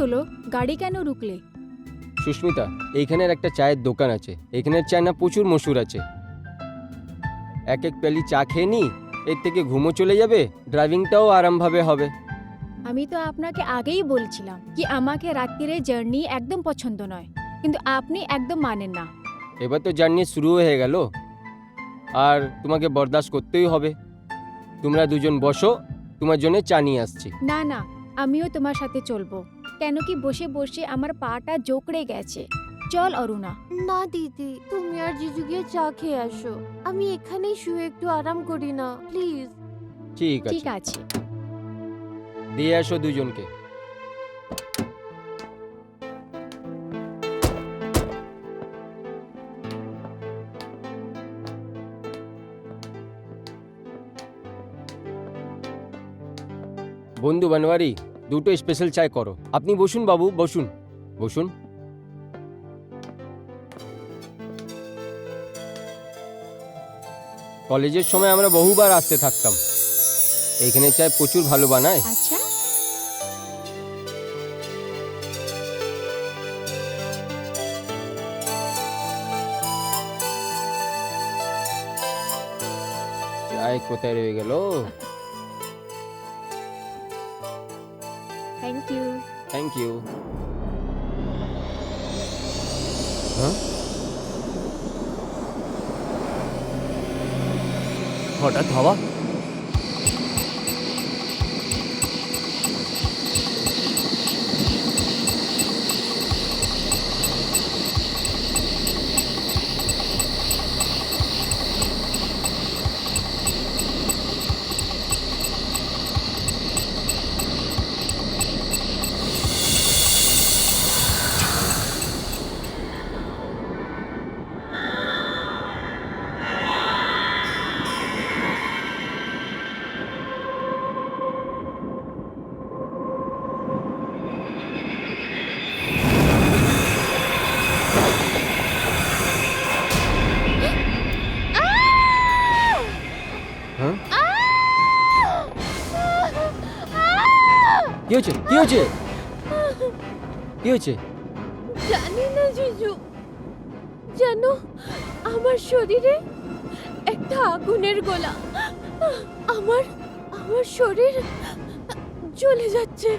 হলো? গাড়ি কেন রুকলে? সুস্মিতা, এইখানের একটা চায়ের দোকান আছে। এখানের চা না প্রচুর মশহুর আছে। এক প্যালি চা খেয়ে নি, এর থেকে ঘুমো চলে যাবে, ড্রাইভিংটাও আরামভাবে হবে। আমি তো আপনাকে আগেই বলছিলাম কি আমাকে রাত্রিরে জার্নি একদম পছন্দ নয়, কিন্তু আপনি একদম মানেন না। এবার তো জার্নি শুরু হয়ে গেল, আর তোমাকে বরদাস্ত করতেই হবে। তোমরা দুজন বসো, তোমার জন্য চা নিয়ে আসছি। না না, আমিও তোমার সাথে চলবো। কেন কি বসে বসে আমার পাটা জোকড়ে গেছে। চল অরুণা। না দিদি, তুমি আর জিজু গিয়ে চা খেয়ে আসো। আমি এখানেই শুয়ে একটু আরাম করি না, প্লিজ। ঠিক ঠিক আছে, আছে। দিয়ে আসো দুজনকে। বন্ধু বানওয়ারি, দুটো স্পেশাল চায় করো। আপনি বসুন বাবু, বসুন বসুন। কলেজের সময় আমরা বহুবার আসতে থাকতাম। এখানে চায় প্রচুর ভালো বানায়। আচ্ছা, চায় কোথায় রয়ে গেল? Thank you. Thank you. হ্যাঁ, হঠাৎ হওয়া। হ্যাঁ, কি হয়েছে? কি হয়েছে? কি হয়েছে? জানি না জিজু, জানো আমার শরীরে একটা আগুনের গোলা। আমার আমার শরীর জ্বলে যাচ্ছে।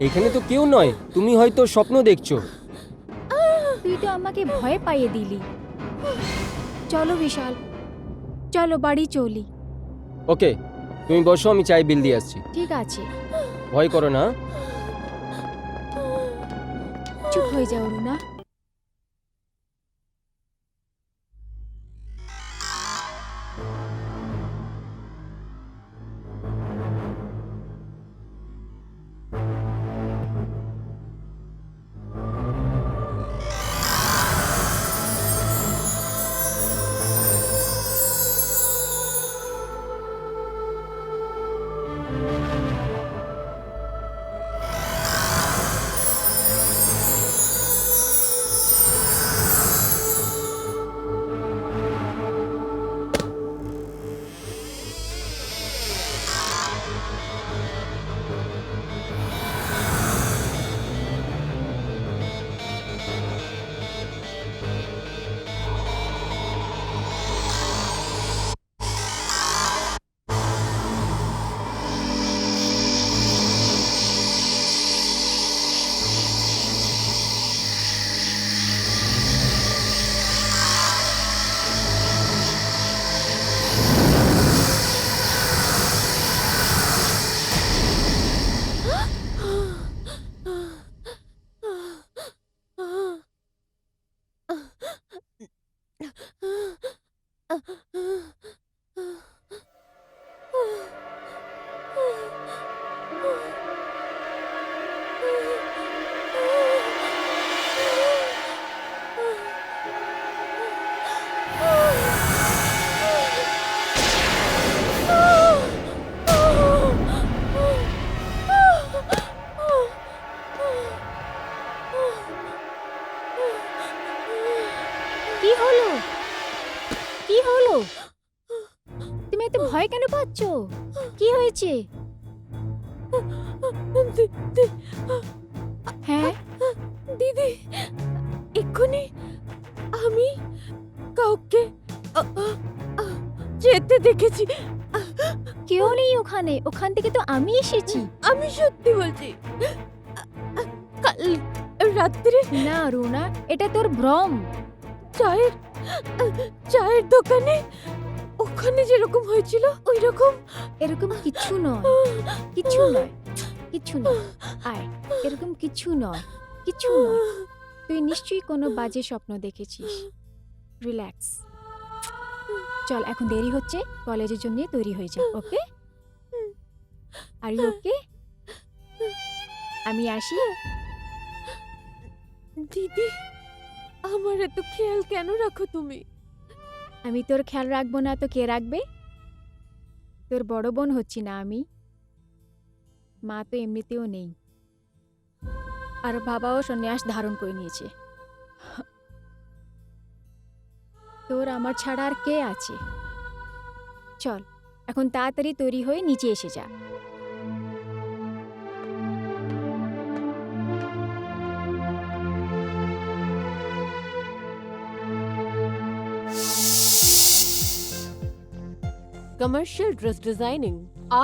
এখানে তো কেউ নয়, তুমি হয়তো স্বপ্ন দেখছো। তুই তো আমাকে ভয় পাইয়ে দিলি। চলো বিশাল, চলো বাড়ি চলি। ওকে, তুমি বসো, আমি চাই বিল দিয়ে আসছি। ঠিক আছে, ভয় করো না। চুপ হয়ে যাও অরুণা। কি হলো? কি হলো? তুমি এত ভয় কেন পাচ্ছ? কি হয়েছে? হ্যাঁ, দিদি এক্ষুনি আমি কাউকে যেতে দেখেছি। কেউ নেই ওখানে, ওখান থেকে তো আমি এসেছি। আমি সত্যি বলছি, কাল রাত্রে না রুনা, এটা তোর ভ্রম। চায়ের চায়ের দোকানে ওখানে যেরকম হয়েছিল ওই রকম। এরকম কিছু নয়, কিছু নয়, কিছু নয়। আয়, এরকম কিছু নয়, কিছু নয়। তুই নিশ্চয়ই কোনো বাজে স্বপ্ন দেখেছিস। রিল্যাক্স। চল, এখন দেরি হচ্ছে, কলেজের জন্য তৈরি হয়ে যা। ওকে? Are you okay? আমি আসি। দিদি আমার এত খেয়াল কেন রাখো তুমি? আমি তোর খেয়াল রাখবো না তো কে রাখবে? তোর বড় বোন হচ্ছি না আমি? মা তো এমনিতেও নেই, আর বাবাও সন্ন্যাস ধারণ করে নিয়েছে। তোর আমার ছাড়া আর কে আছে? চল, এখন তাড়াতাড়ি তৈরি হয়ে নিচে এসে যা। কমার্শিয়াল ড্রেস ডিজাইনিং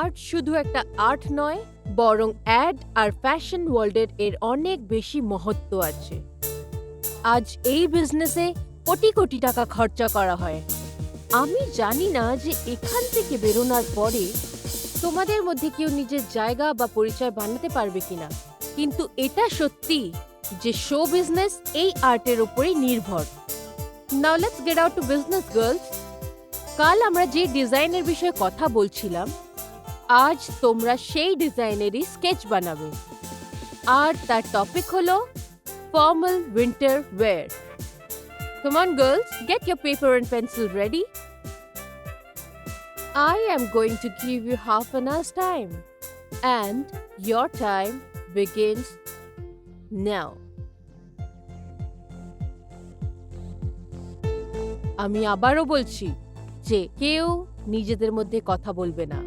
আর্ট শুধু একটা আর্ট নয়, বরং অ্যাড আর ফ্যাশন ওয়ার্ল্ডের এর অনেক বেশি মহত্ব আছে। আজ এই বিজনেসে কোটি কোটি টাকা খরচা করা হয়। আমি জানি না যে এখান থেকে বেরোনোর পরে তোমাদের মধ্যে কেউ নিজের জায়গা বা পরিচয় বানাতে পারবে কিনা, কিন্তু এটা সত্যি যে শো বিজনেস এই আর্টের উপরেই নির্ভর। Now let's get out to business girls. কাল আমরা যে ডিজাইনের বিষয়ে কথা বলছিলাম, আজ তোমরা সেই ডিজাইনেরই স্কেচ বানাবে, আর তার টপিক হলো formal winter wear. Come on girls, get your paper and pencil ready. I am going to give you half an hour's time, and your time begins now. আমি আবারও বলছি যে কেউ নিজেদের মধ্যে কথা বলবে না,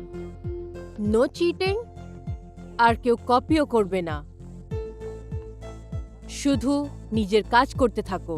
নো চিটিং, আর কেউ কপিও করবে না। শুধু নিজের কাজ করতে থাকো।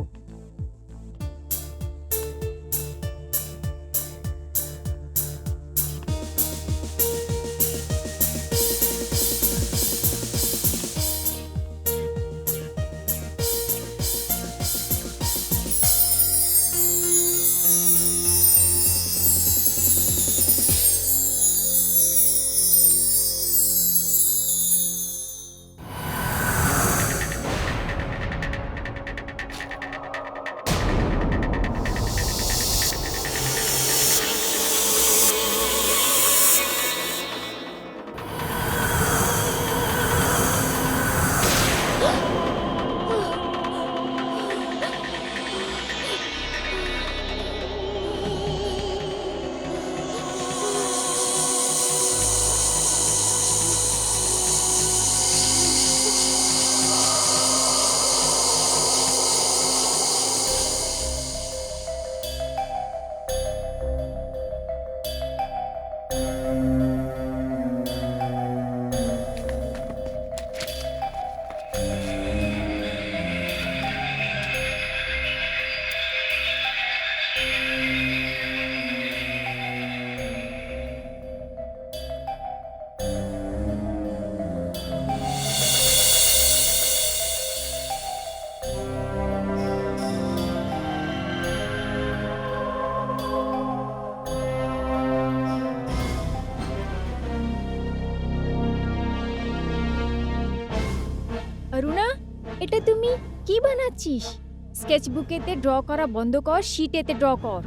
অরুণা, এটা তুমি কি বানাচ্ছিস? স্কেচবুকেতে ড্র করা বন্ধ কর, শিটেতে ড্র কর।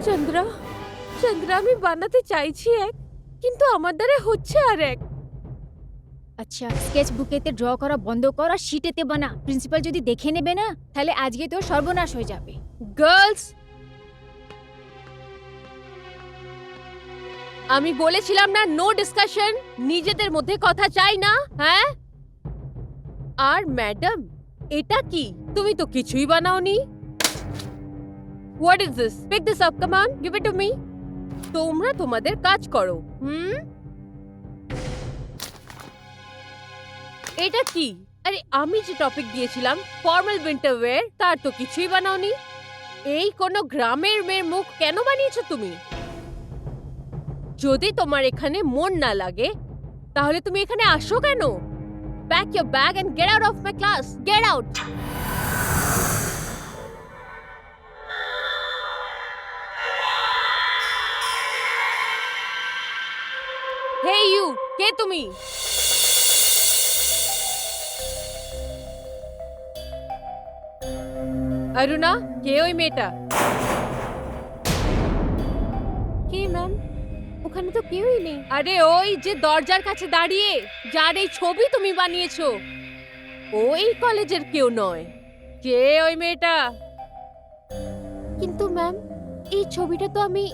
চন্দ্রা, চন্দ্রা, আমি বানাতে চাইছি এক, কিন্তু আমার দ্বারা হচ্ছে আর এক। আচ্ছা, স্কেচবুকেতে ড্র করা বন্ধ কর আর শিটেতে বানা। প্রিন্সিপাল যদি দেখে নেবে না, তাহলে আজকে তোর সর্বনাশ হয়ে যাবে। গার্লস, আমি বলেছিলাম না নো ডিসকাশন, নিজেদের মধ্যে কথা চাই না। হ্যাঁ, আর ম্যাডাম, এটা কি? তুমি তো কিছুই বানাওনি। What is this? Pick this up, come on, give it to me. তোমরা তোমাদের কাজ করো। এটা কি? আরে আমি যে টপিক দিয়েছিলাম ফর্মাল উইন্টার ওয়্যার, তার তো কিছুই বানাওনি। এই কোন গ্রামের মেয়ের মুখ কেন বানিয়েছো তুমি? যদি তোমার এখানে মন না লাগে তাহলে তুমি এখানে আসো কেন? Pack your bag and get out of my class. Get out. Hey you, কে তুমি? অরুণা, কে ওই মেয়েটা? কে ম্যাম? ওখানে তো কেউই নেই। আরে ওই যে দরজার কাছে দাঁড়িয়ে, যার এই ছবি তুমি বানিয়েছো, ওই কলেজের কেউ নয়। কে ওই মেয়েটা? কিন্তু ম্যাম, এই ছবিটা তো আমি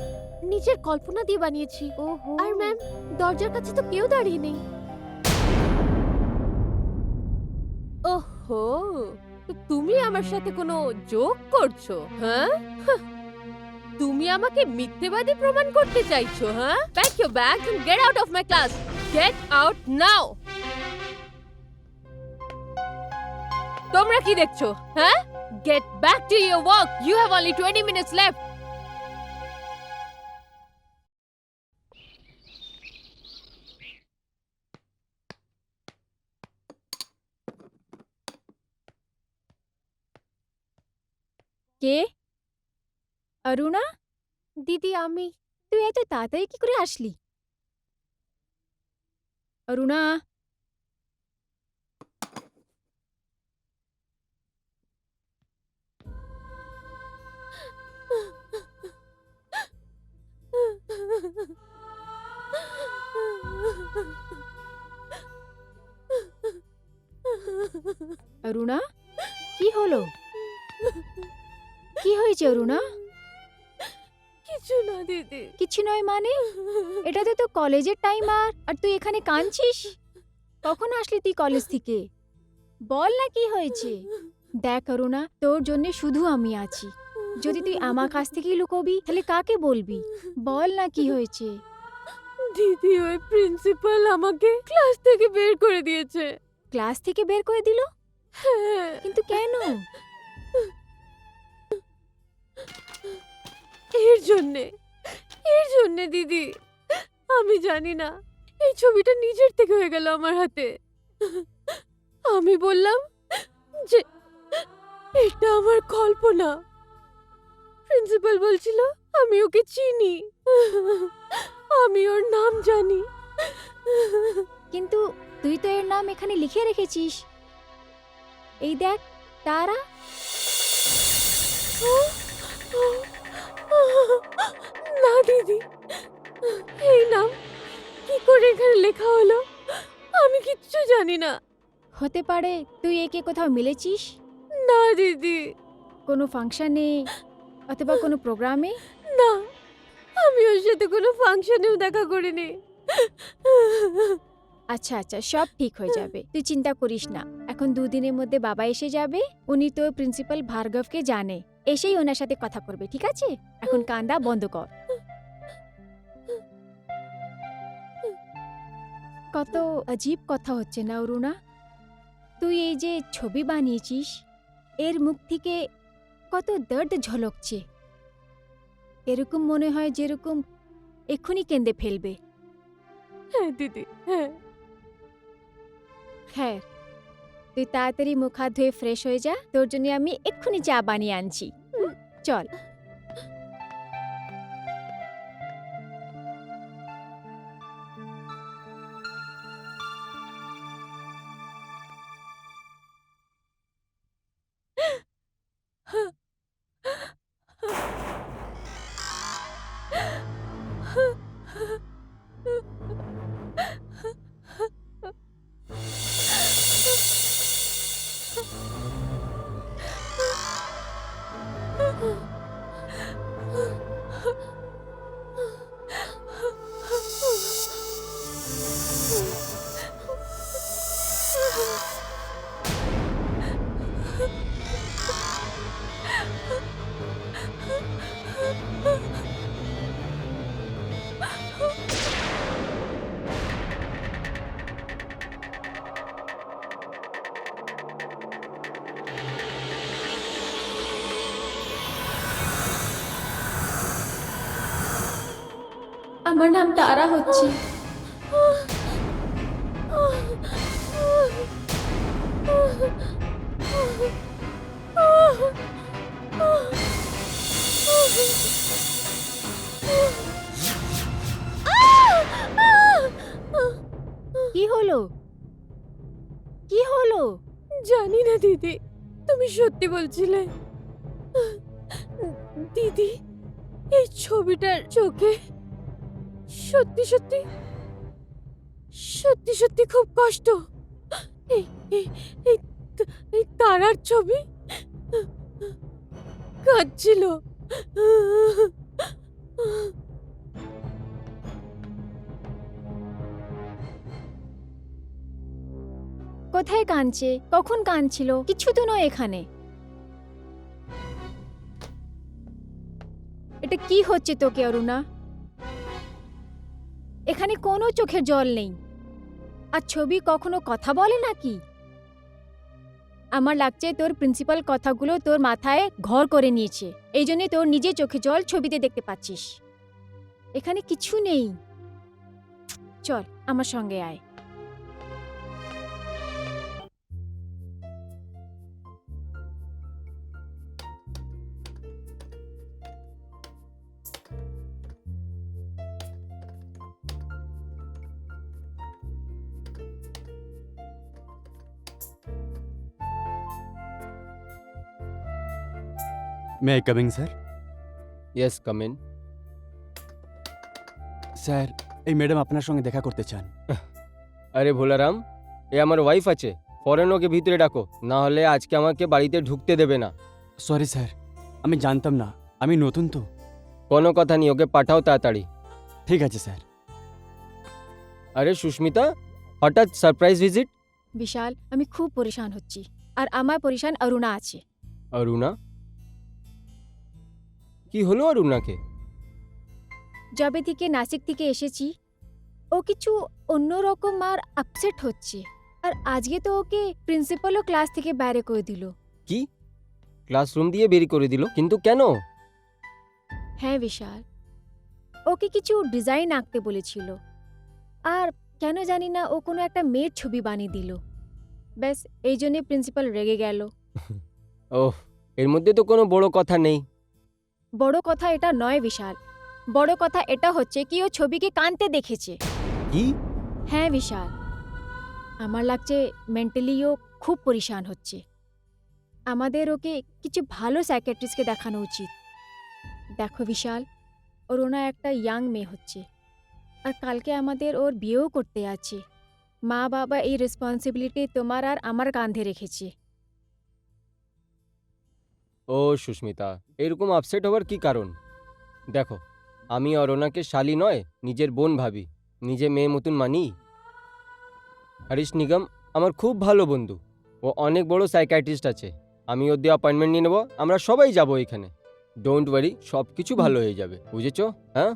নিজের কল্পনা দিয়ে বানিয়েছি। ওহো। আর ম্যাম, দরজার কাছে তো কেউ দাঁড়িয়ে নেই। ওহো, তো তুমি আমার সাথে কোনো জোক করছো, হ্যাঁ? তুমি আমাকে মিথ্যেবাদী প্রমাণ করতে চাইছো, হ্যাঁ? Pack your bags and get out of my class. Get out now. তোমরা কি দেখছো, হ্যাঁ? Get back to your work. You have only 20 minutes left. কে? অরুণা, দিদি আমি। তুই এত তাড়াতাড়ি কি করে আসলি? অরুণা, অরুণা, কি হলো? কি হয়েছে অরুণা? কিছু না দিদি। কিছু নয় মানে? এটা তো তোর কলেজের টাইম আর তুই এখানে কাঁদছিস? কখন আসলি তুই কলেজ থেকে? বল না কি হয়েছে? দেখ অরুণা, তোর জন্য শুধু আমি আছি। যদি তুই আমার কাছ থেকেই লুকোবি তাহলে কাকে বলবি? বল না কি হয়েছে? দিদি, ওই প্রিন্সিপাল আমাকে ক্লাস থেকে বের করে দিয়েছে। ক্লাস থেকে বের করে দিল? হ্যাঁ। কিন্তু কেন? এর জন্যে দিদি। আমি জানি না, এই ছবিটা নিজের থেকে হয়ে গেল আমার হাতে। আমি বললাম যে এটা আমার কল্পনা। প্রিন্সিপাল বলছিল আমি ওকে চিনি, আমি ওর নাম জানি। কিন্তু তুই তো এর নাম এখানে লিখে রেখেছিস। এই দেখ, তারা। না দিদি, এই নাম কি করে এখানে লেখা হলো আমি কিচ্ছু জানি না। হতে পারে তুই একে কোথাও মিলেছিস? না দিদি। কোনো ফাংশনে অথবা কোনো প্রোগ্রামে? না, আমি ওর সাথে কোনো ফাংশনেও দেখা করিনি। আচ্ছা আচ্ছা, সব ঠিক হয়ে যাবে, তুই চিন্তা করিস না। এখন 2 দিনের মধ্যে বাবা এসে যাবে। উনি তো প্রিন্সিপাল ভার্গবকে জানে, এসেই ওনার সাথে কথা করবে, ঠিক আছে? এখন কান্দা বন্ধ কর। কত আজীব কথা হচ্ছে না অরুণা? তুই এই যে ছবি বানিয়েছিস, এর মুখ থেকে কত দর্দ ঝলকছে। এরকম মনে হয় যেরকম এক্ষুনি কেঁদে ফেলবে। হ্যাঁ দিদি, হ্যাঁ। হ্যাঁ, তুই তাড়াতাড়ি মুখ হাত ধুয়ে ফ্রেশ হয়ে যা, তোর জন্য আমি এক্ষুনি চা বানিয়ে আনছি। চল। আমার নাম তারা হচ্ছে। কি হলো? কি হলো? জানি না দিদি, তুমি সত্যি বলছিলে। দিদি, এই ছবিটার চোখে সত্যি সত্যি সত্যি সত্যি খুব কষ্ট। এই এই- এই এই তারার ছবি কাঁদছিল। কোথায় কাঁদছে? কখন কাঁদছিল? কিছু তো নয় এখানে। এটা কি হচ্ছে তোকে অরুণা? এখানে কোনো চোখের জল নেই। আর ছবি কখনো কথা বলে নাকি? আমার লাগছে তোর প্রিন্সিপাল কথাগুলো তোর মাথায় ঘর করে নিয়েছে, এই জন্য তোর নিজে চোখে জল ছবিতে দেখতে পাচ্ছিস। এখানে কিছু নেই। চল আমার সঙ্গে আয়। May I coming sir? Yes, come in. Sir, এই ম্যাডাম আপনার সঙ্গে দেখা করতে চান। আরে ভোলারাম, এ আমার ওয়াইফ আছে, ফরেন ওকে ভিতরে ডাকো, না হলে আজকে আমাকে বাড়িতে ঢুকতে দেবে না। সরি স্যার, আমি জানতাম না, আমি নতুন তো। কোনো কথা নেই, ওকে পাঠাও তাড়াতাড়ি। ঠিক আছে স্যার। আরে সুস্মিতা, হঠাৎ সারপ্রাইজ ভিজিট? বিশাল, আমি খুব পরেশান হচ্ছি, আর আমার পরেশান অরুণা আছে। অরুণা? কি হলো অরুণাকে? যবে থেকে নাসিক থেকে এসেছি ও কিছু অন্যরকম আর আপসেট হচ্ছে। আর আজকে তো ওকে প্রিন্সিপালও ক্লাস থেকে বাইরে করে দিল। কি? ক্লাসরুম দিয়ে বেরি করে দিল? কিন্তু কেন? হ্যাঁ বিশাল, ওকে কিছু ডিজাইন আঁকতে বলেছিল, আর কেন জানি না ও কোনো একটা মেয়ের ছবি বানিয়ে দিল। ব্যাস এই জন্যে প্রিন্সিপাল রেগে গেল। ওহ, এর মধ্যে তো কোনো বড় কথা নেই। বড় কথা এটা নয় বিশাল, বড় কথা এটা হচ্ছে কি ও ছবিকে কাঁদতে দেখেছে। কি? হ্যাঁ বিশাল, আমার লাগছে মেন্টালিও খুব পরেশান হচ্ছে। আমাদের ওকে কিছু ভালো সাইকিয়াট্রিস্টকে দেখানো উচিত। দেখো বিশাল, অরুণা একটা ইয়াং মেয়ে হচ্ছে, আর কালকে আমাদের ওর বিয়েও করতে আছে। মা বাবা এই রেসপন্সিবিলিটি তোমার আর আমার কাঁধে রেখেছে। ও সুস্মিতা, এরকম আপসেট হওয়ার কি কারণ? দেখো, আমি অরুণাকে শালি নয়, নিজের বোন ভাবি, নিজে মেয়ে মতন মানি। হরিশ নিগম আমার খুব ভালো বন্ধু, ও অনেক বড় সাইকিয়াট্রিস্ট আছে। আমি ওর দিয়ে অ্যাপয়েন্টমেন্ট নিয়ে নেবো, আমরা সবাই যাব এখানে। ডোন্ট ওয়ারি, সব কিছু ভালো হয়ে যাবে, বুঝেছো? হ্যাঁ।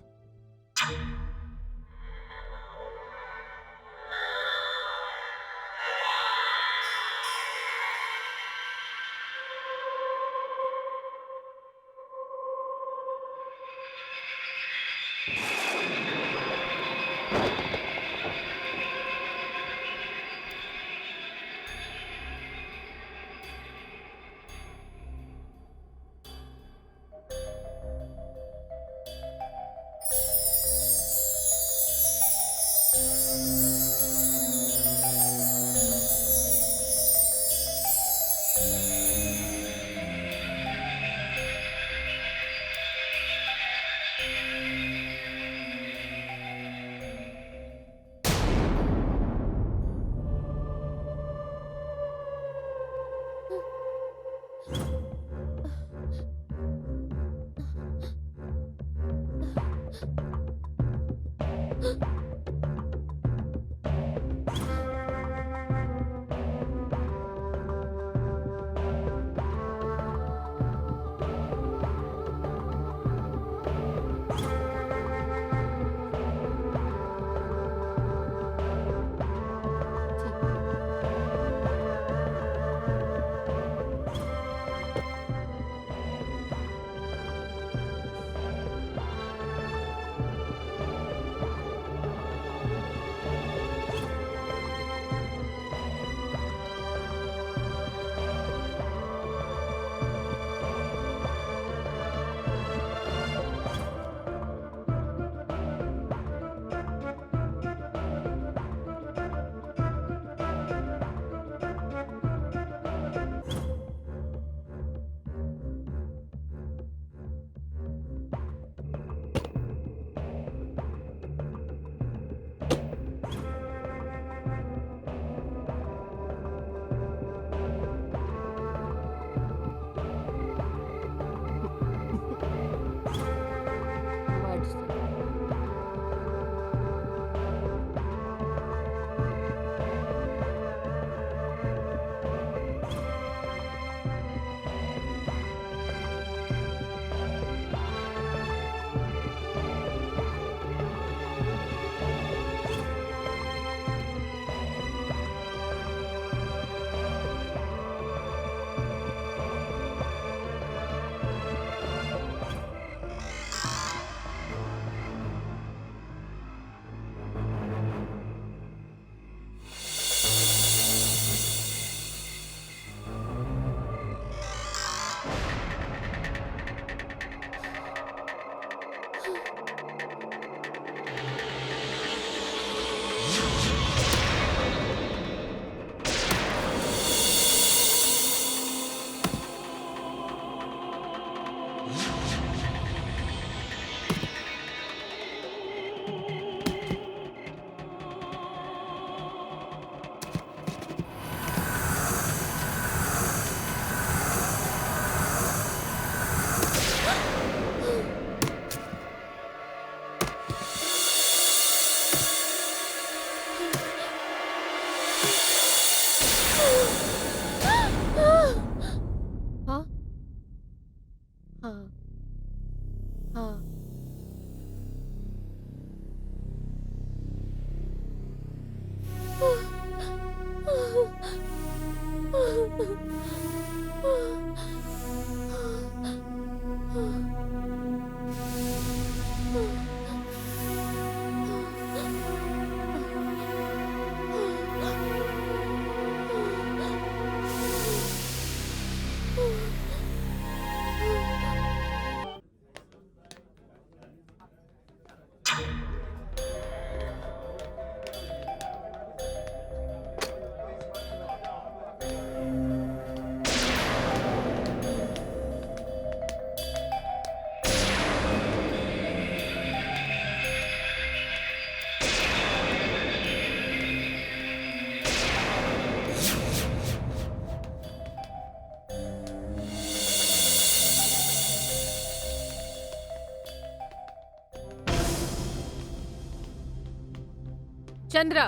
চন্দ্রা,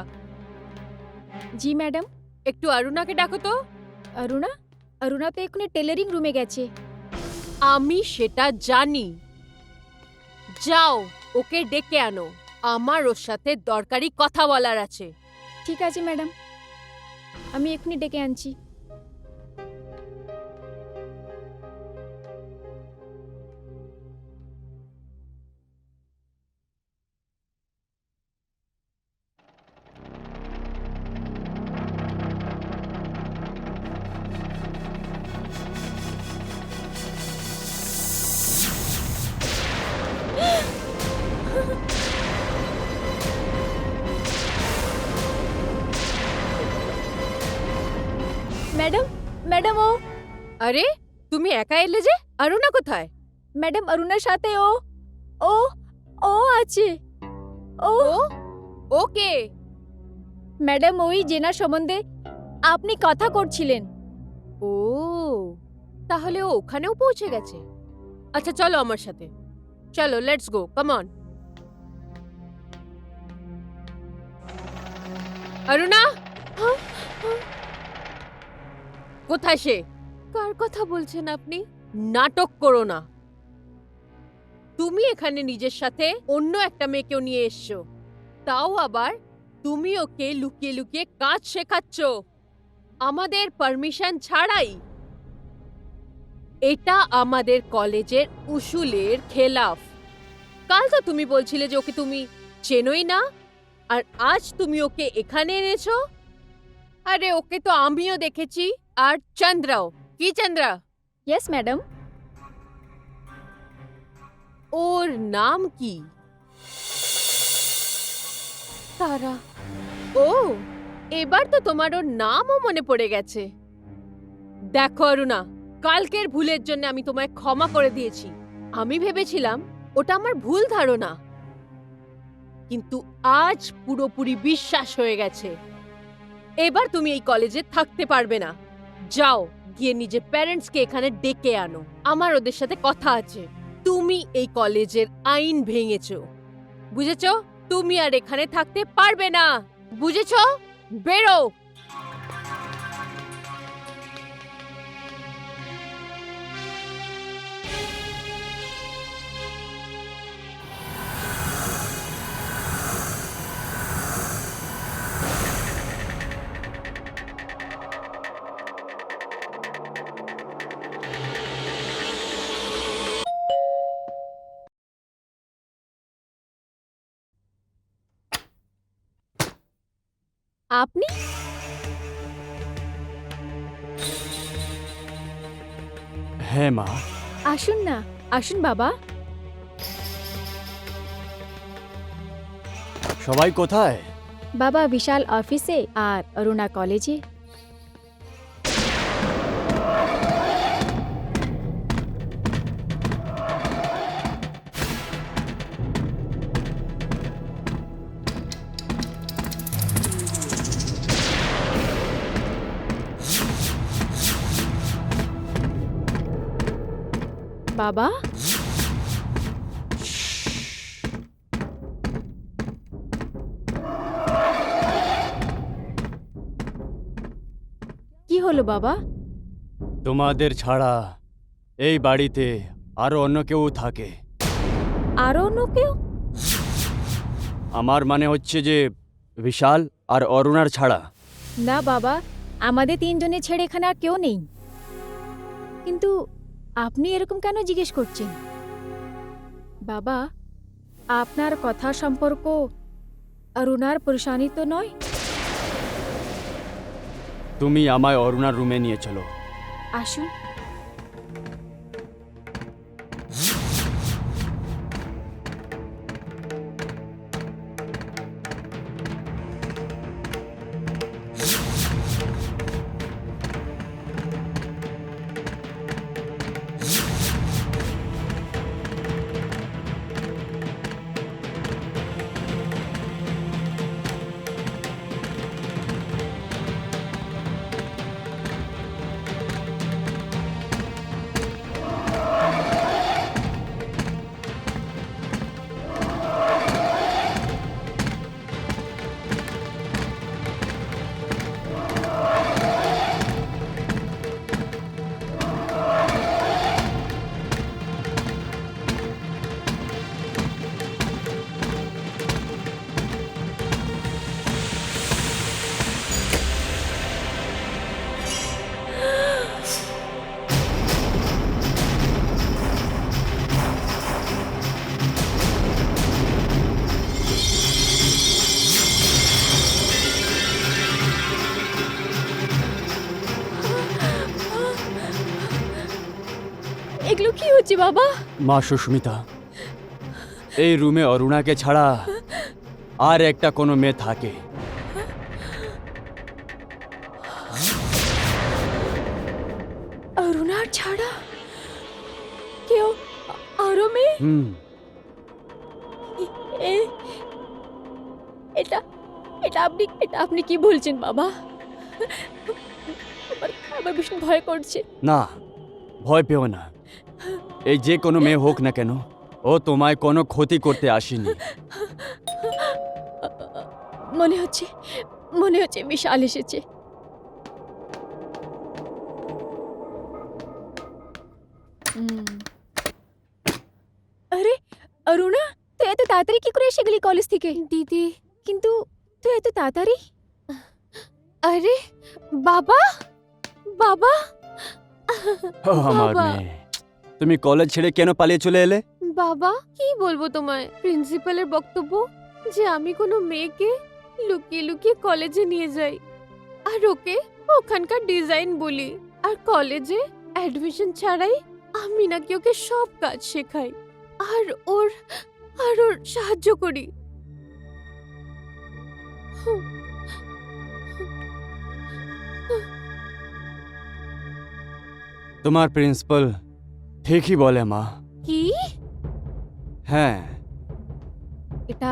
জি ম্যাডাম। একটু অরুণাকে ডাকো তো। অরুণা? অরুণা তো এক্ষুনি টেলারিং রুমে গেছে। আমি সেটা জানি। যাও, ওকে ডেকে আনো। আমার ওর সাথে দরকারি কথা বলার আছে। ঠিক আছে ম্যাডাম, আমি এক্ষুনি ডেকে আনছি। ম্যাডাম, ম্যাডাম ও আরে, তুমি একা এলে যে? অরুণা কোথায়? ম্যাডাম, অরুণার সাথে ও ও ও আছে। ও ও ওকে। ম্যাডাম, ওই জেনার সম্বন্ধে আপনি কথা করছিলেন। ও, তাহলে ও ওখানেও পৌঁছে গেছে। আচ্ছা চলো আমার সাথে, চলো, let's go, come on. Aruna, কোথায় সে? কার কথা বলছেন আপনি? নাটক করো না। তুমি এখানে নিজের সাথে অন্য একটা মেয়েকেও নিয়ে এসছো, তাও আবার তুমি ওকে লুকিয়ে লুকিয়ে কাজ শেখাচ্ছ আমাদের পারমিশন ছাড়াই। এটা আমাদের কলেজের উসুলের খেলাফ। কাল তো তুমি বলছিলে যে ওকে তুমি চেনোই না, আর আজ তুমি ওকে এখানে এনেছো। আরে, ওকে তো আমিও দেখেছি, আর চন্দ্রাও। কি চন্দ্রা? Yes madam. ওর নাম কি? তারা। ও, এবার তো তোমার ওর নামও মনে পড়ে গেছে। দেখো অরুণা, কালকের ভুলের জন্য আমি তোমায় ক্ষমা করে দিয়েছি। আমি ভেবেছিলাম ওটা আমার ভুল ধারণা, কিন্তু আজ পুরোপুরি বিশ্বাস হয়ে গেছে। এবার তুমি এই কলেজে থাকতে পারবে না। যাও, গিয়ে নিজের প্যারেন্টসকে এখানে ডেকে আনো। আমার ওদের সাথে কথা আছে। তুমি এই কলেজের আইন ভেঙেছো, বুঝেছো? তুমি আর এখানে থাকতে পারবে না, বুঝেছো? বেরো। আপনি? হ্যাঁ মা। আসুন না, আসুন বাবা। সবাই কোথায়? বাবা বিশাল অফিসে আর অরুণা কলেজে। বাবা, কি হলো বাবা? তোমাদের ছাড়া এই বাড়িতে আরো অন্য কেউ থাকে। আরো অন্য কেউ? আমার মানে হচ্ছে যে বিশাল আর অরুণার ছাড়া। না বাবা, আমাদের তিনজনের ছেড়ে এখানে আর কেউ নেই। কিন্তু আপনি এরকম কেন জিজ্ঞেস করছেন? বাবা, আপনার কথা সম্পর্ক অরুণার পরেশানি তো নয়? তুমি আমায় অরুণার রুমে নিয়ে চলো। আসুন। এগুলো কি হচ্ছে বাবা? মা সুস্মিতা, এই রুমে অরুণাকে ছাড়া আর একটা কোনো মেয়ে থাকে? অরুণার ছাড়া কেউ আরো মেয়ে? হুম। এটা এটা আপনি কি বলছেন বাবা? আমার ভীষণ ভয় করছে। না, ভয় পেও না। এই যে কোনো মেয়ে হোক না কেন, ও তোমায় কোনো ক্ষতি করতে আসেনি। মনে হচ্ছে বিশাল এসেছে। আরে অরুণা, তুই এত তাড়াতাড়ি কি করে এসে গেলি কলেজ থেকে? দিদি, কিন্তু তুই এত তাড়াতাড়ি? আরে বাবা, বাবা, ও আমার বাবা। মেয়ে, তুমি কলেজ ছেড়ে কেন পালিয়ে চলে এলে? বাবা, কি বলবো তোমায়? প্রিন্সিপালের বক্তব্য যে আমি কোনো মেয়েকে লুকিয়ে লুকিয়ে কলেজে নিয়ে যাই আর ওকে ওখানকার ডিজাইন বলি, আর কলেজে অ্যাডমিশন ছাড়াই আমি নাকি ওকে সব কাজ শেখাই আর ওর সাহায্য করি। তোমার প্রিন্সিপাল ঠিকই বলে মা। কি? হ্যাঁ, এটা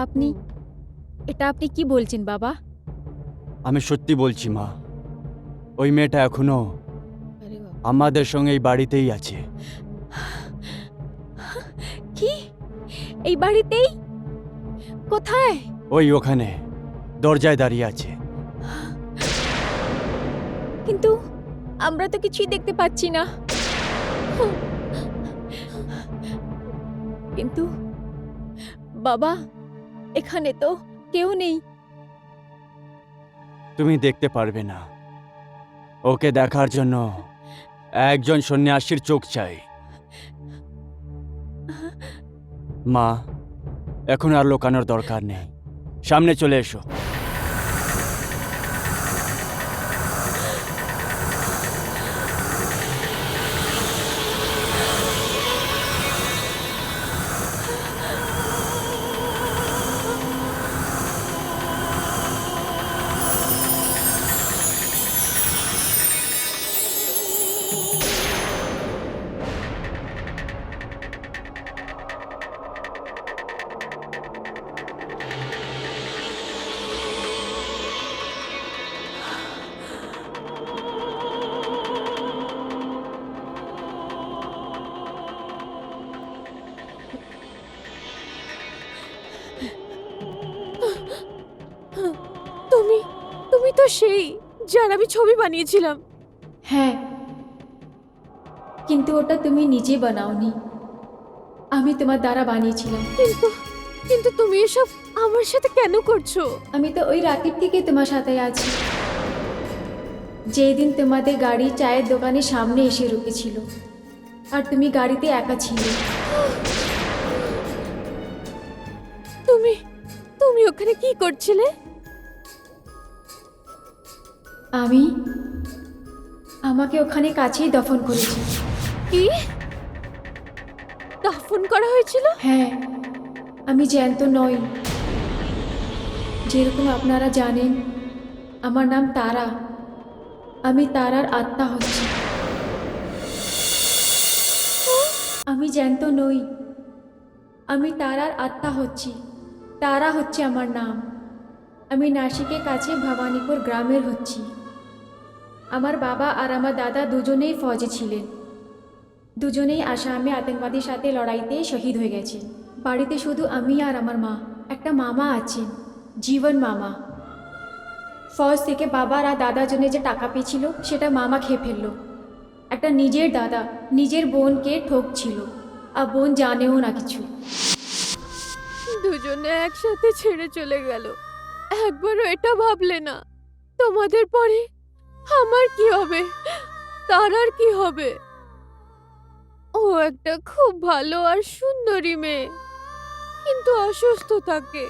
আপনি কি বলছেন বাবা? আমি সত্যি বলছি মা। ওই মেয়েটা এখনো আমাদের সঙ্গে এই বাড়িতেই আছে। কি? এই বাড়িতেই? কোথায়? ওই ওখানে দরজায় দাঁড়িয়ে আছে। কিন্তু আমরা তো কিছুই দেখতে পাচ্ছি না। কিন্তু বাবা, এখানে তো কেউ নেই। তুমি দেখতে পারবে না। ওকে দেখার জন্য একজন সন্ন্যাসীর চোখ চাই। মা, এখন আর লোকানোর দরকার নেই, সামনে চলে এসো। তুমি তো সেই যার আমি ছবি বানিয়েছিলাম। হ্যাঁ, কিন্তু ওটা তুমি নিজে বানাওনি, আমি তোমার দ্বারা বানিয়েছিলাম। কিন্তু তুমি এসব আমার সাথে কেন করছো? আমি তো ওই রাতের থেকে তোমার সাথে আছি। যেই দিন তোমাদের গাড়ি চায়ের দোকানের সামনে এসে রুকেছিল আর তুমি গাড়িতে একা ছিলে। তুমি তুমি ওখানে কি করছিলে? আমাকে ওখানে কাছেই দফন করেছে। কি দাফন করা হয়েছিল? হ্যাঁ, আমি জ্যান্ত নই। যেরকম আপনারা জানেন আমার নাম তারা। আমি তারার আত্মা হচ্ছি। আমি জ্যান্ত নই, আমি তারার আত্মা হচ্ছি। তারা হচ্ছে আমার নাম। আমি নাসিকের কাছে ভবানীপুর গ্রামের হচ্ছি। আমার বাবা আর আমার দাদা দুজনেই ফৌজে ছিলেন। দুজনেই আসামে আতঙ্কবাদীর সাথে লড়াইতে শহীদ হয়ে গেছে। বাড়িতে শুধু আমি আর আমার মা। একটা মামা আছেন, জীবন মামা। ফৌজ থেকে বাবার আর দাদার জন্য যে টাকা পেয়েছিল সেটা মামা খেয়ে ফেললো। একটা নিজের দাদা নিজের বোনকে ঠকছিল, আর বোন জানেও না কিছু। দুজনে একসাথে ছেড়ে চলে গেল। একবারও এটা ভাবলে না তোমাদের পরে আমার কি হবে, তারার কি হবে? ও একটা খুব ভালো আর সুন্দরী মেয়ে, কিন্তু অসুস্থ থাকে।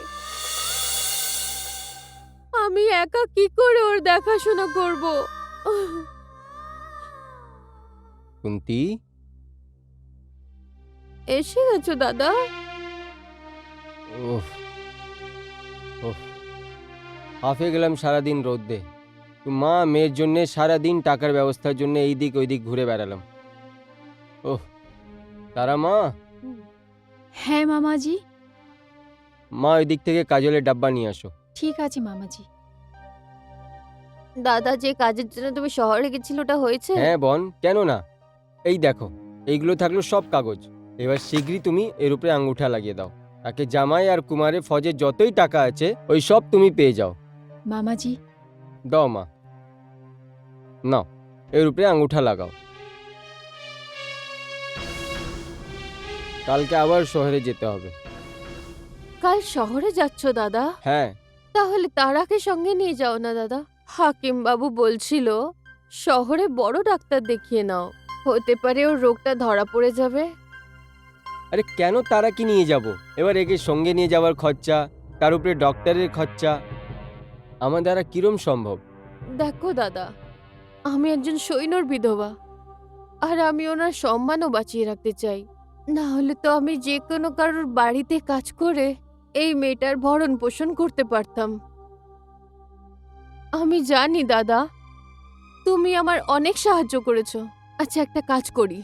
আমি একা কি করে ওর দেখাশোনা করব? কুন্তি, এসে গেছো দাদা? ওহ ওহ, হাঁফে গেলাম সারাদিন রোদ্দে। মা মেয়ের জন্যে সারাদিন টাকার ব্যবস্থার জন্য এই দিক ওই দিক ঘুরে বেড়ালাম। ওহ, তারা মা, হ্যাঁ মামাজি। মা ওই দিক থেকে কাজলের ডাব্বা নিয়ে আসো। ঠিক আছে মামাজি। দাদা, যে কাজের জন্য তুমি শহরে গেছিল ওটা হয়েছে? হ্যাঁ বোন, কেন না? এই দেখো, এইগুলো থাকলো সব কাগজ। এবার শীঘ্রই তুমি এর উপরে আঙ্গুঠা লাগিয়ে দাও, তাকে জামাই আর কুমারে ফৌজের যতই টাকা আছে ওই সব তুমি পেয়ে যাও। মামাজি, দাও মা, নাও, এর উপরে আঙ্গুঠা লাগাও। কালকে আবার শহরে যেতে হবে। কাল শহরে যাচ্ছ দাদা? হ্যাঁ। তাহলে তারাকে সঙ্গে নিয়ে যাও না দাদা। হাকিম বাবু বলছিল শহরে বড় ডাক্তার দেখিয়ে নাও, হতে পারে ওর রোগটা ধরা পড়ে যাবে। আরে কেন তারা কি নিয়ে যাব? এবার একে সঙ্গে নিয়ে যাওয়ার খরচা, তার উপরে ডক্টরের খরচা, আমার দ্বারা কিরম সম্ভব? দেখো দাদা, আমি একজন সৈন্যর বিধবা, আর আমি ওনার সম্মানও বাঁচিয়ে রাখতে চাই। না হলে তো আমি যে কোনো কারোর বাড়িতে কাজ করে এই মেয়েটার ভরণ পোষণ করতে পারতাম। আমি জানি দাদা, তুমি আমার অনেক সাহায্য করেছো। আচ্ছা, একটা কাজ করি।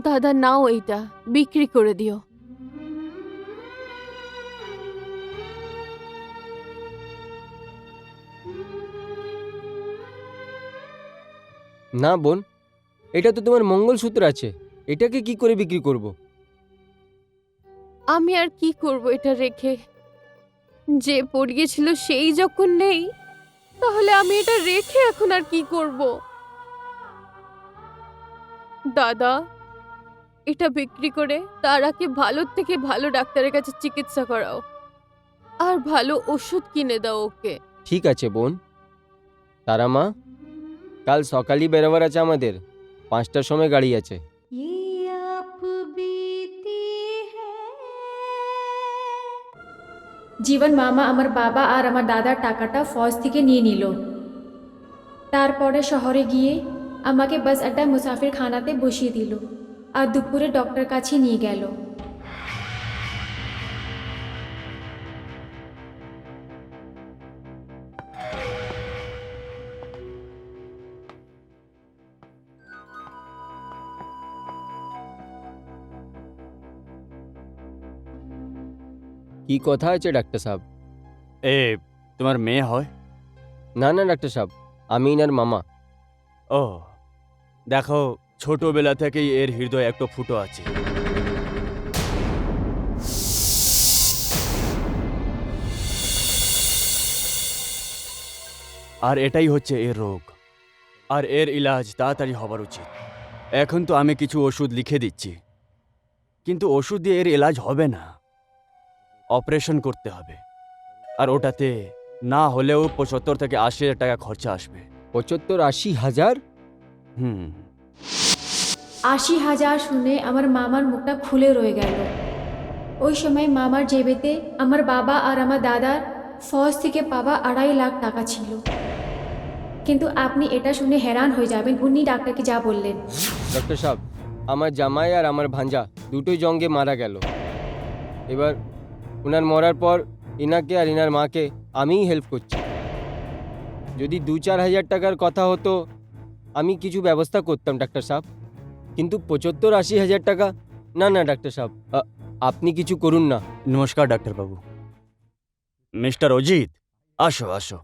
দাদা নাও, এইটা বিক্রি করে দিও। না বোন, এটা তো তোমার মঙ্গলসূত্র আছে, এটাকে কি করে বিক্রি করব? আমি আর কি করব এটা রেখে? যে পড়িয়েছিল সেই যখন নেই, তাহলে আমি এটা রেখে এখন আর কি করব? দাদা, এটা বিক্রি করে তারাকে ভালো থেকে ভালো ডাক্তারের কাছে চিকিৎসা করাও, আর ভালো ওষুধ কিনে দাও ওকে। ঠিক আছে বোন। তারা মা, কাল সকালই বেরোবার আছে আমাদের, 5টার সময় গাড়ি আছে। জীবন মামা আমার বাবা আর আমার দাদার টাকাটা ফৌজ থেকে নিয়ে নিল। তারপরে শহরে গিয়ে আমাকে বাস আড্ডা মুসাফির খানাতে বসিয়ে দিল, আর দুপুরে ডক্টর কাছে নিয়ে গেল। কি কথা আছে ডাক্তার সাহেব? এ তোমার মেয়ে হয়? না না ডাক্তার সাহেব, আমি ইনার মামা। ও দেখো, ছোটবেলা থেকেই এর হৃদয় একটু ফুটো আছে। আর এটাই হচ্ছে এর রোগ, আর এর ইলাজ তাড়াতাড়ি হবার উচিত। এখন তো আমি কিছু ওষুধ লিখে দিচ্ছি, কিন্তু ওষুধ দিয়ে এর ইলাজ হবে না, অপারেশন করতে হবে। আর ওটাতে না হলেও 75 থেকে 80 টাকা খরচা আসবে। 75-80 হাজার? হুম। 80,000 শুনে আমার মামার মুখটা খুলে রয়ে গেল। ওই সময় মামার জেবেতে আমার বাবা আর আমার দাদার ফৌজ থেকে পাওয়া 2.5 লাখ টাকা ছিল। কিন্তু আপনি এটা শুনে হেরান হয়ে যাবেন, উনি ডাক্তারকে যা বললেন। ডক্টর সাহেব, আমার জামাই আর আমার ভাঞ্জা দুটোই জঙ্গে মারা গেল। এবার ওনার মরার পর ইনাকে আর ইনার মাকে আমিই হেল্প করছি। যদি 2-4 হাজার টাকার কথা হতো আমি কিছু ব্যবস্থা করতাম ডাক্তার সাহেব, কিন্তু 75-80 হাজার টাকা না না ডাক্তার সাহেব, আপনি কিছু করুন না। নমস্কার ডাক্তারবাবু। মিস্টার অজিত, আসো আসো,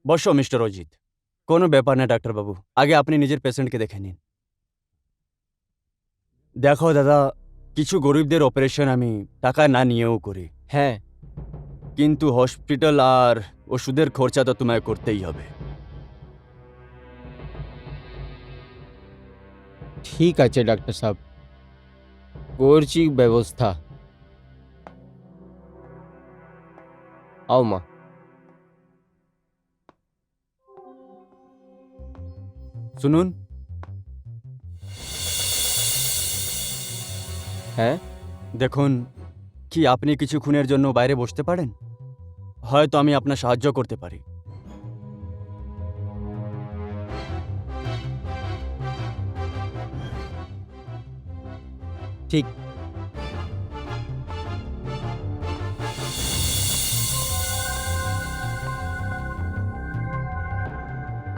বসো মিস্টার অজিত। কোনো ব্যাপার না ডাক্তারবাবু, আগে আপনি নিজের পেশেন্টকে দেখে নিন। দেখো দাদা, কিছু গরিবদের অপারেশন আমি টাকা না নিয়েও করি, হ্যাঁ, কিন্তু হসপিটাল আর ওষুধের খরচা তো তোমায় করতেই হবে। ঠিক আছে ডাক্তার সাহেব, করছি ব্যবস্থা। আও মা। শুনুন, হ্যাঁ, দেখুন, কি আপনি কিছুক্ষণের জন্য বাইরে বসতে পারেন? হয়তো আমি আপনার সাহায্য করতে পারি। ঠিক।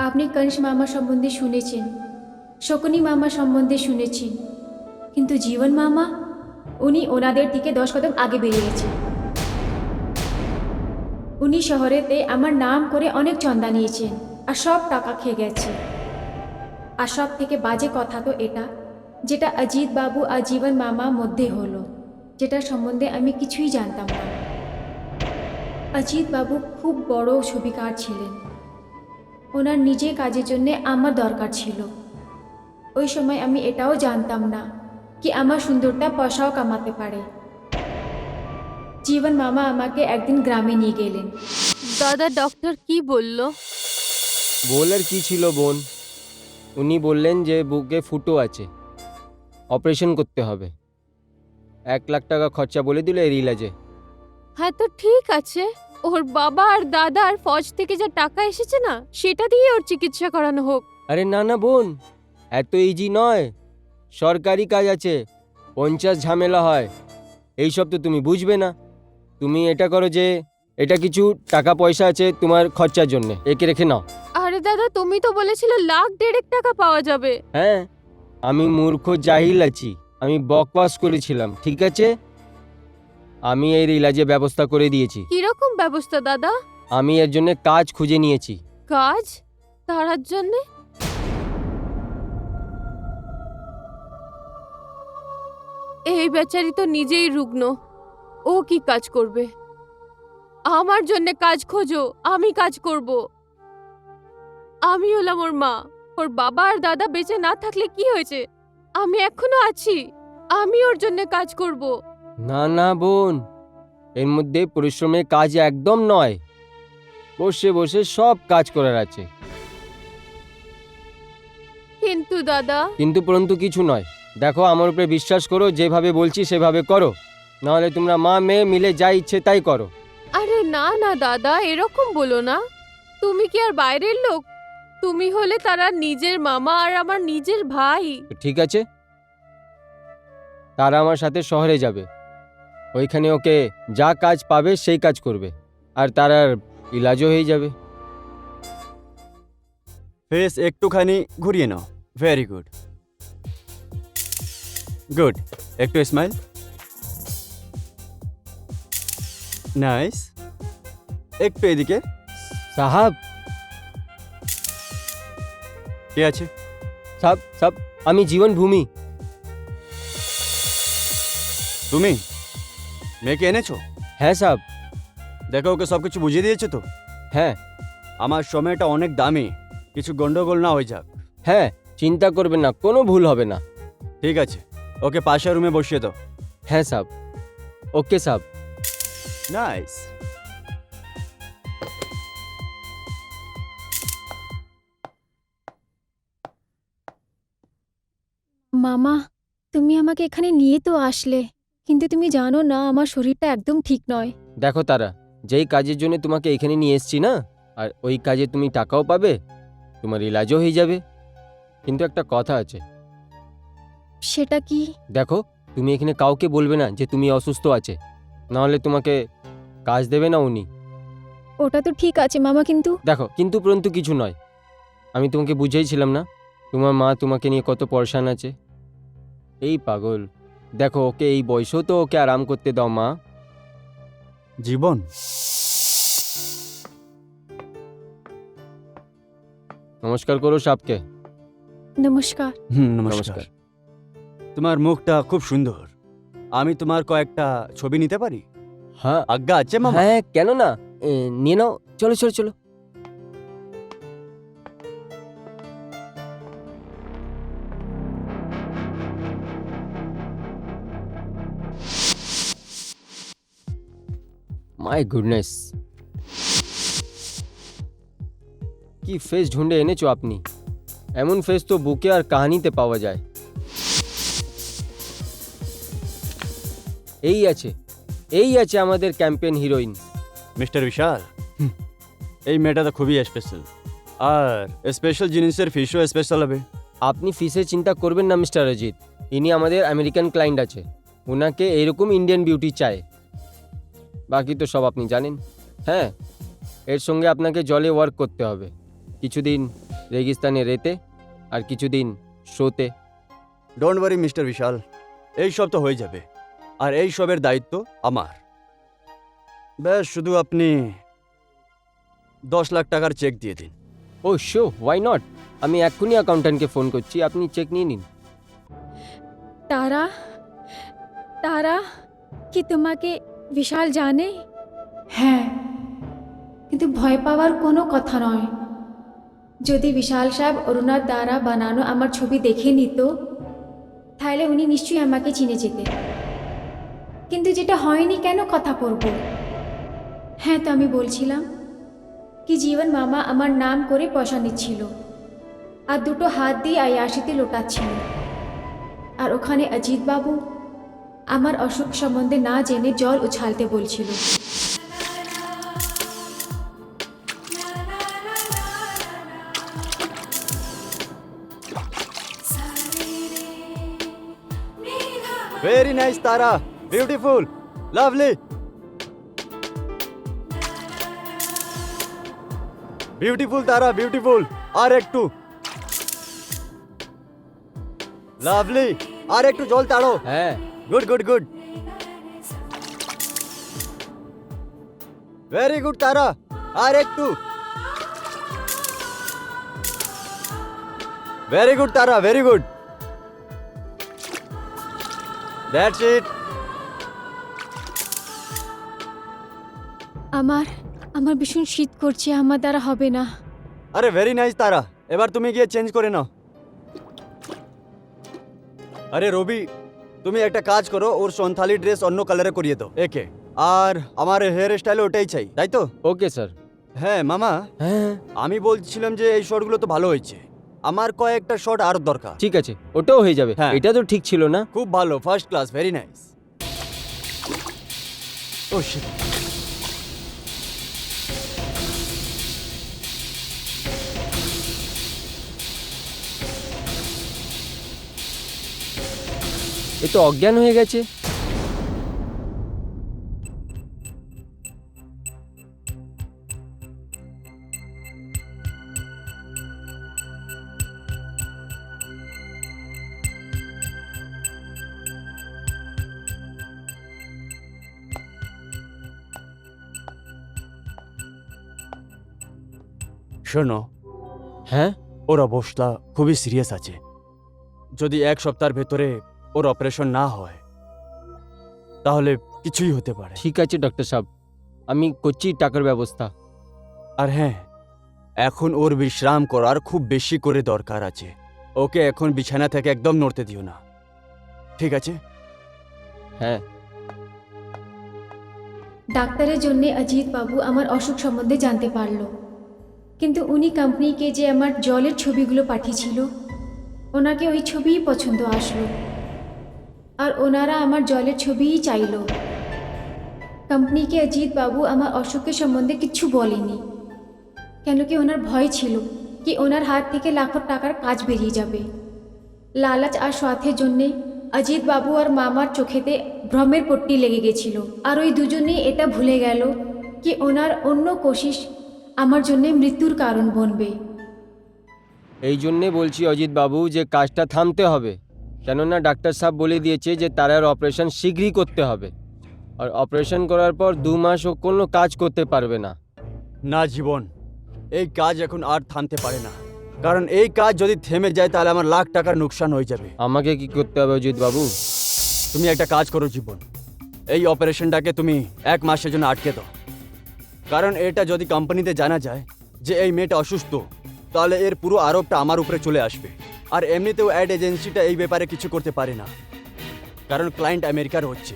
আপনি কংস মামা সম্বন্ধে শুনেছেন, শকুনি মামা সম্বন্ধে শুনেছেন, কিন্তু জীবন মামা, উনি ওনাদের থেকে 10 কদম আগে বেরিয়ে গেছেন। উনি শহরেতে আমার নাম করে অনেক চন্দা নিয়েছেন আর সব টাকা খেয়ে গেছে। আর সব থেকে বাজে কথা তো এটা, যেটা অজিত বাবু আর জীবন মামা মধ্যে হলো, যেটার সম্বন্ধে আমি কিছুই জানতাম না। অজিত বাবু খুব বড় ছবিকার ছিলেন। ওনার নিজে কাজের জন্যে আমার দরকার ছিল। ওই সময় আমি এটাও জানতাম না কি আমার সুন্দরটা পয়সাও কামাতে পারে। জীবন মামা আমাকে একদিন গ্রামে নিয়ে গেলেন। দাদা, ডক্টর কি বলল? বলার কি ছিল বোন, উনি বললেন যে বুকে ফুটো আছে, অপারেশন করতে হবে। 1 লাখ টাকা খরচা বলে দিল এর ইলাজে। হ্যাঁ, তো ঠিক আছে, ওর বাবা আর দাদা আর ফৌজ থেকে যা টাকা এসেছে না, সেটা দিয়ে ওর চিকিৎসা করানো হোক। আরে না না বোন, এত ইজি নয়। সরকারি কাজ আছে, 50 ঝামেলা হয়, এইসব তো তুমি বুঝবে না। তুমি এটা করো যে এটা কিছু টাকা পয়সা আছে তোমার খরচার জন্য, একে রেখে নাও। আরে দাদা, তুমি তো বলেছিলে 1.5 লাখ টাকা পাওয়া যাবে। হ্যাঁ, আমি মূর্খ জাহিল আছি, আমি বকওয়াস করেছিলাম, ঠিক আছে? আমি এর ইলাজে ব্যবস্থা করে দিয়েছি। কিরকম ব্যবস্থা দাদা? আমি এর জন্য কাজ খুঁজে নিয়েছি। কাজ? তার জন্যে? এই বেচারি তো নিজেই রুগ্ন, ও কি কাজ করবে? আমার জন্য কাজ খোঁজো, আমি কাজ করব। আমি হলাম ওর মা, ওর বাবা আর দাদা বেঁচে না থাকলে কি হয়েছে? আমি এখনো আছি, আমি ওর জন্য কাজ করব। না না বোন, এর মধ্যে পরিশ্রমের কাজ একদম নয়, বসে বসে সব কাজ করার আছে। কিন্তু দাদা, কিন্তু পরন্তু কিছু নয়। দেখো, আমার উপরে বিশ্বাস করো, যেভাবে বলছি সেভাবে করো, নাহলে তোমরা মা মেয়ে মিলে যা ইচ্ছে তাই করো। আরে না না দাদা, এরকম বলো না। তুমি কি আর বাইরের লোক? তুমি হলে তারা নিজের মামা আর আমার নিজের ভাই। তো ঠিক আছে, তারা আমার সাথে শহরে যাবে, ওইখানে ওকে যা কাজ পাবে সেই কাজ করবে, আর তার ইলাজও হয়ে যাবে। ফেস একটুখানি ঘুরিয়ে নাও, ভেরি গুড। গুড, একটু স্মাইল। নাইস, একটু এদিকে। সাহাব, কে আছে? সাব সাব, আমি জীবন ভূমি। তুমি মেয়েকে এনেছো? হ্যাঁ সাব। দেখো, ওকে সব কিছু বুঝিয়ে দিয়েছে তো? হ্যাঁ আমার সময়টা অনেক দামি, কিছু গন্ডগোল না হয়ে যাক। হ্যাঁ, চিন্তা করবেন না, কোনো ভুল হবে না। ঠিক আছে, ওকে পাশের রুমে বসিয়ে দাও। হ্যাঁ সাব। ওকে সাব। নাইস। মামা, তুমি আমাকে এখানে নিয়ে তো আসলে, কিন্তু তুমি জানো না আমার শরীরটা একদম ঠিক নয়। দেখো তারা, যেই কাজের জন্য তোমাকে এখানে নিয়ে এসেছি না, আর ওই কাজে তুমি টাকাও পাবে, তোমার ইলাজও হয়ে যাবে। কিন্তু একটা কথা আছে, সেটা কি? দেখো, তুমি এখানে কাউকে বলবে না যে তুমি অসুস্থ আছে, নাহলে তোমাকে কাজ দেবে না উনি। ওটা তো ঠিক আছে মামা, কিন্তু দেখো, কিন্তু পরন্তু কিছু নয়। আমি তোমাকে বুঝাইছিলাম না, তোমার মা তোমাকে নিয়ে কত পরেশান আছে। এই পাগল, দেখো ওকে এই বয়সেও তো ওকে আরাম করতে দাও মা। জীবন, নমস্কার করো সাপকে। নমস্কার। নমস্কার। তোমার মুখটা খুব সুন্দর, আমি তোমার কয়েকটা ছবি নিতে পারি? হ্যাঁ আজ্ঞা আছে মামা? হ্যাঁ, কেন না, নিয়ে নাও, চলো চলো চলো। মাই গুডনেস, কি ফেস ঢুঁড়ে এনেছো আপনি। এমন ফেস তো বুকে আর কাহানিতে পাওয়া যায়। এই আছে, এই আছে আমাদের ক্যাম্পেইন হিরোইন। মিস্টার বিশাল, এই মেয়েটা তো খুবই স্পেশাল, আর স্পেশাল জিনিসের ফিশও স্পেশাল হবে। আপনি ফিসের চিন্তা করবেন না মিস্টার অজিত, ইনি আমাদের আমেরিকান ক্লায়েন্ট আছে, ওনাকে এরকম ইন্ডিয়ান বিউটি চাই। বাকি তো সব আপনি জানেন। হ্যাঁ, এর সঙ্গে আপনাকে জলে ওয়ার্ক করতে হবে, কিছুদিন রেগিস্তানে রেতে আর কিছুদিন শোতে। ডোন্ট ওয়ারি মিস্টার বিশাল, এই সব তো হয়ে যাবে, আর এই সবের দায়িত্ব আমার। ব্যাস শুধু আপনি 10 লাখ টাকার চেক দিয়ে দিন। ও শো, ওয়াই নট। আমি এক্ষুনি অ্যাকাউন্ট্যান্টকে ফোন করছি, আপনি চেক নিয়ে নিন। তারা, তারা কি তোমাকে বিশাল জানে? হ্যাঁ, কিন্তু ভয় পাওয়ার কোনো কথা নয়। যদি বিশাল সাহেব অরুণার দ্বারা বানানো আমার ছবি দেখে নিত, তাহলে উনি নিশ্চয়ই আমাকে চিনে যেতেন। কিন্তু যেটা হয়নি, কেন কথা করব? হ্যাঁ, তো আমি বলছিলাম কি জীবন মামা আমার নাম করে পয়সা নিচ্ছিল, আর দুটো হাত দিয়ে আয়াসিতে লোটাচ্ছিল, আর ওখানে অজিত বাবু আমার অসুখ সম্বন্ধে না জেনে জল উছালতে বলছিল। ভেরি নাইস তারা, বিউটিফুল, লাভলি। বিউটিফুল তারা, বিউটিফুল, আর একটু লাভলি, আর একটু জল তাড়ো। হ্যাঁ, good good good, very good তারা, আর একটু। ভেরি গুড তারা, ভেরি গুড, দ্যাটস ইট। আমার আমার ভীষণ শীত করছে, আমার দ্বারা হবে না। আরে ভেরি নাইস তারা, এবার তুমি গিয়ে চেঞ্জ করে নাও। আরে রবি, তুমি একটা কাজ করো, ওর সন্থালি ড্রেস অন্য কালারে করিয়ে দাও একে, আর আমার হেয়ার স্টাইল ওটাই চাই, তাই তো? Okay sir. হ্যাঁ মামা, হ্যাঁ আমি বলছিলাম যে এই শটগুলো তো ভালো হয়েছে, আমার কয়েকটা শট আরো দরকার। ঠিক আছে, ওটাও হয়ে যাবে। হ্যাঁ। এটা তো ঠিক ছিল না। খুব ভালো, ফার্স্ট ক্লাস, ভেরি নাইস। ও শিট, এ তো অজ্ঞান হয়ে গেছে। শোনো, হ্যাঁ ওর অবস্থা খুবই সিরিয়াস আছে। যদি 1 সপ্তাহের ভেতরে ওর অপারেশন না হয় তাহলে কিছুই হতে পারে। ঠিক আছে ডক্টর সাহেব, আমি করছি টাকার ব্যবস্থা। আর হ্যাঁ, এখন ওর বিশ্রাম করার খুব বেশি করে দরকার আছে। ওকে এখন বিছানা থেকে একদম নড়তে দিও না, ঠিক আছে? হ্যাঁ ডাক্তারের জন্য অজিত বাবু আমার অসুখ সম্বন্ধে জানতে পারলো, কিন্তু উনি কোম্পানিকে যে আমার জলের ছবিগুলো পাঠিয়েছিল ওনাকে ওই ছবিই পছন্দ আসলো, আর ওনারা আমার জলের ছবিই চাইলো। কোম্পানিকে অজিত বাবু আমার অসুখের সম্বন্ধে কিছু বলেনি, কেন কি ওনার ভয় ছিল কি ওনার হাত থেকে লাখো টাকার কাজ বেরিয়ে যাবে। লালাচ আর স্বার্থের জন্যে অজিত বাবু আর মামার চোখেতে ভ্রমের পট্টি লেগে গেছিল, আর ওই দুজনেই এটা ভুলে গেল কি ওনার অন্য কোশিশ আমার জন্যে মৃত্যুর কারণ বনবে। এই জন্যে বলছি অজিত বাবু যে কাজটা থামতে হবে, কেননা ডাক্তার সাহেব বলে দিয়েছে যে তার অপারেশন শীঘ্রই করতে হবে, আর অপারেশন করার পর 2 মাস ও কোনো কাজ করতে পারবে না। না জীবন, এই কাজ এখন আর থামতে পারে না, কারণ এই কাজ যদি থেমে যায় তাহলে আমার লাখ টাকার নুকসান হয়ে যাবে। আমাকে কি করতে হবে অজিত বাবু? তুমি একটা কাজ করো জীবন, এই অপারেশনটাকে তুমি 1 মাসের জন্য আটকে দাও, কারণ এটা যদি কোম্পানিতে জানা যায় যে এই মেয়েটা অসুস্থ তাহলে এর পুরো আরোপটা আমার উপরে চলে আসবে। আর এমনিতেও অ্যাড এজেন্সিটা এই ব্যাপারে কিছু করতে পারে না, কারণ ক্লায়েন্ট আমেরিকার হচ্ছে।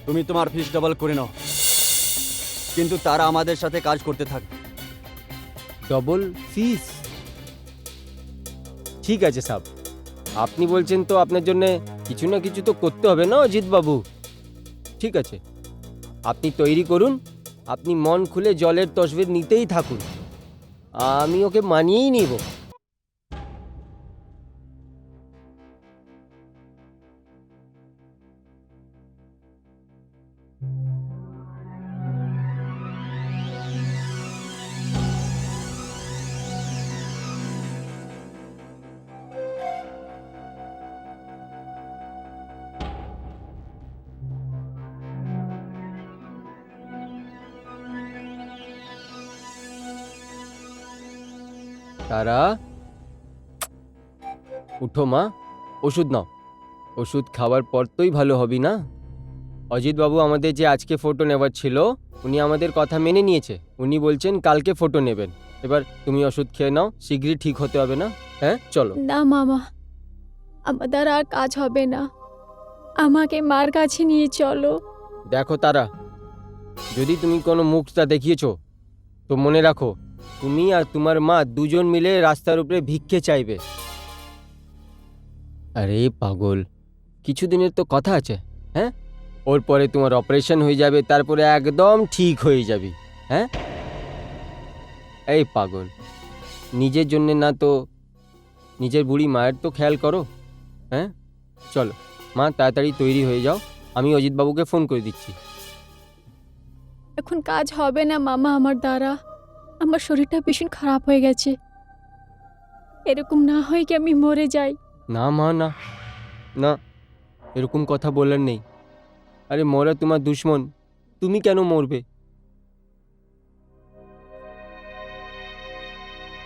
তুমি তোমার ফিস ডাবল করে নাও, কিন্তু তারা আমাদের সাথে কাজ করতে থাকবে। ডবল ফিস? ঠিক আছে সাহেব, আপনি বলছেন তো আপনার জন্য কিছু না কিছু তো করতে হবে না অজিত বাবু। ঠিক আছে, আপনি তৈরি করুন, আপনি মন খুলে জলের তসবির নিতেই থাকুন, আমি ওকে মানিয়েই নিব। তারা উঠো মা, ওষুধ নাও। ওষুধ খাওয়ার পর তোই ভালো হবি না? অজিত বাবু আমাদের যে আজকে ফটো নেওয়ার ছিল উনি আমাদের কথা মেনে নিয়েছে, উনি বলছেন কালকে ফটো নেবেন। এবার তুমি ওষুধ খেয়ে নাও, শীঘ্রই ঠিক হতে হবে না? হ্যাঁ চলো। না মামা, আমার দ্বারা আর কাজ হবে না, আমাকে মার কাছে নিয়ে চলো। দেখো তারা, যদি তুমি কোনো মুখটা দেখিয়েছো তো মনে রাখো তুমি আর তোমার মা দুজন মিলে রাস্তার উপরে ভিক্ষে চাইবে। আরে পাগল, কিছুদিনের তো কথা আছে। হ্যাঁ, ওর পরে তোমার অপারেশন হয়ে যাবে, তারপরে একদম ঠিক হয়ে যাবি। হ্যাঁ এই পাগল, নিজের জন্যে না তো নিজের বুড়ি মায়ের তো খেয়াল করো। হ্যাঁ চলো মা, তাড়াতাড়ি তৈরি হয়ে যাও, আমি অজিতবাবুকে ফোন করে দিচ্ছি। এখন কাজ হবে না মামা আমার দ্বারা, আমার শরীরটা ভীষণ খারাপ হয়ে গেছে। এরকম না হয় কি আমি মরে যাই। না মা, না না, এরকম কথা বলার নেই। আরে মরা তোমার দুশ্মন, তুমি কেন মরবে?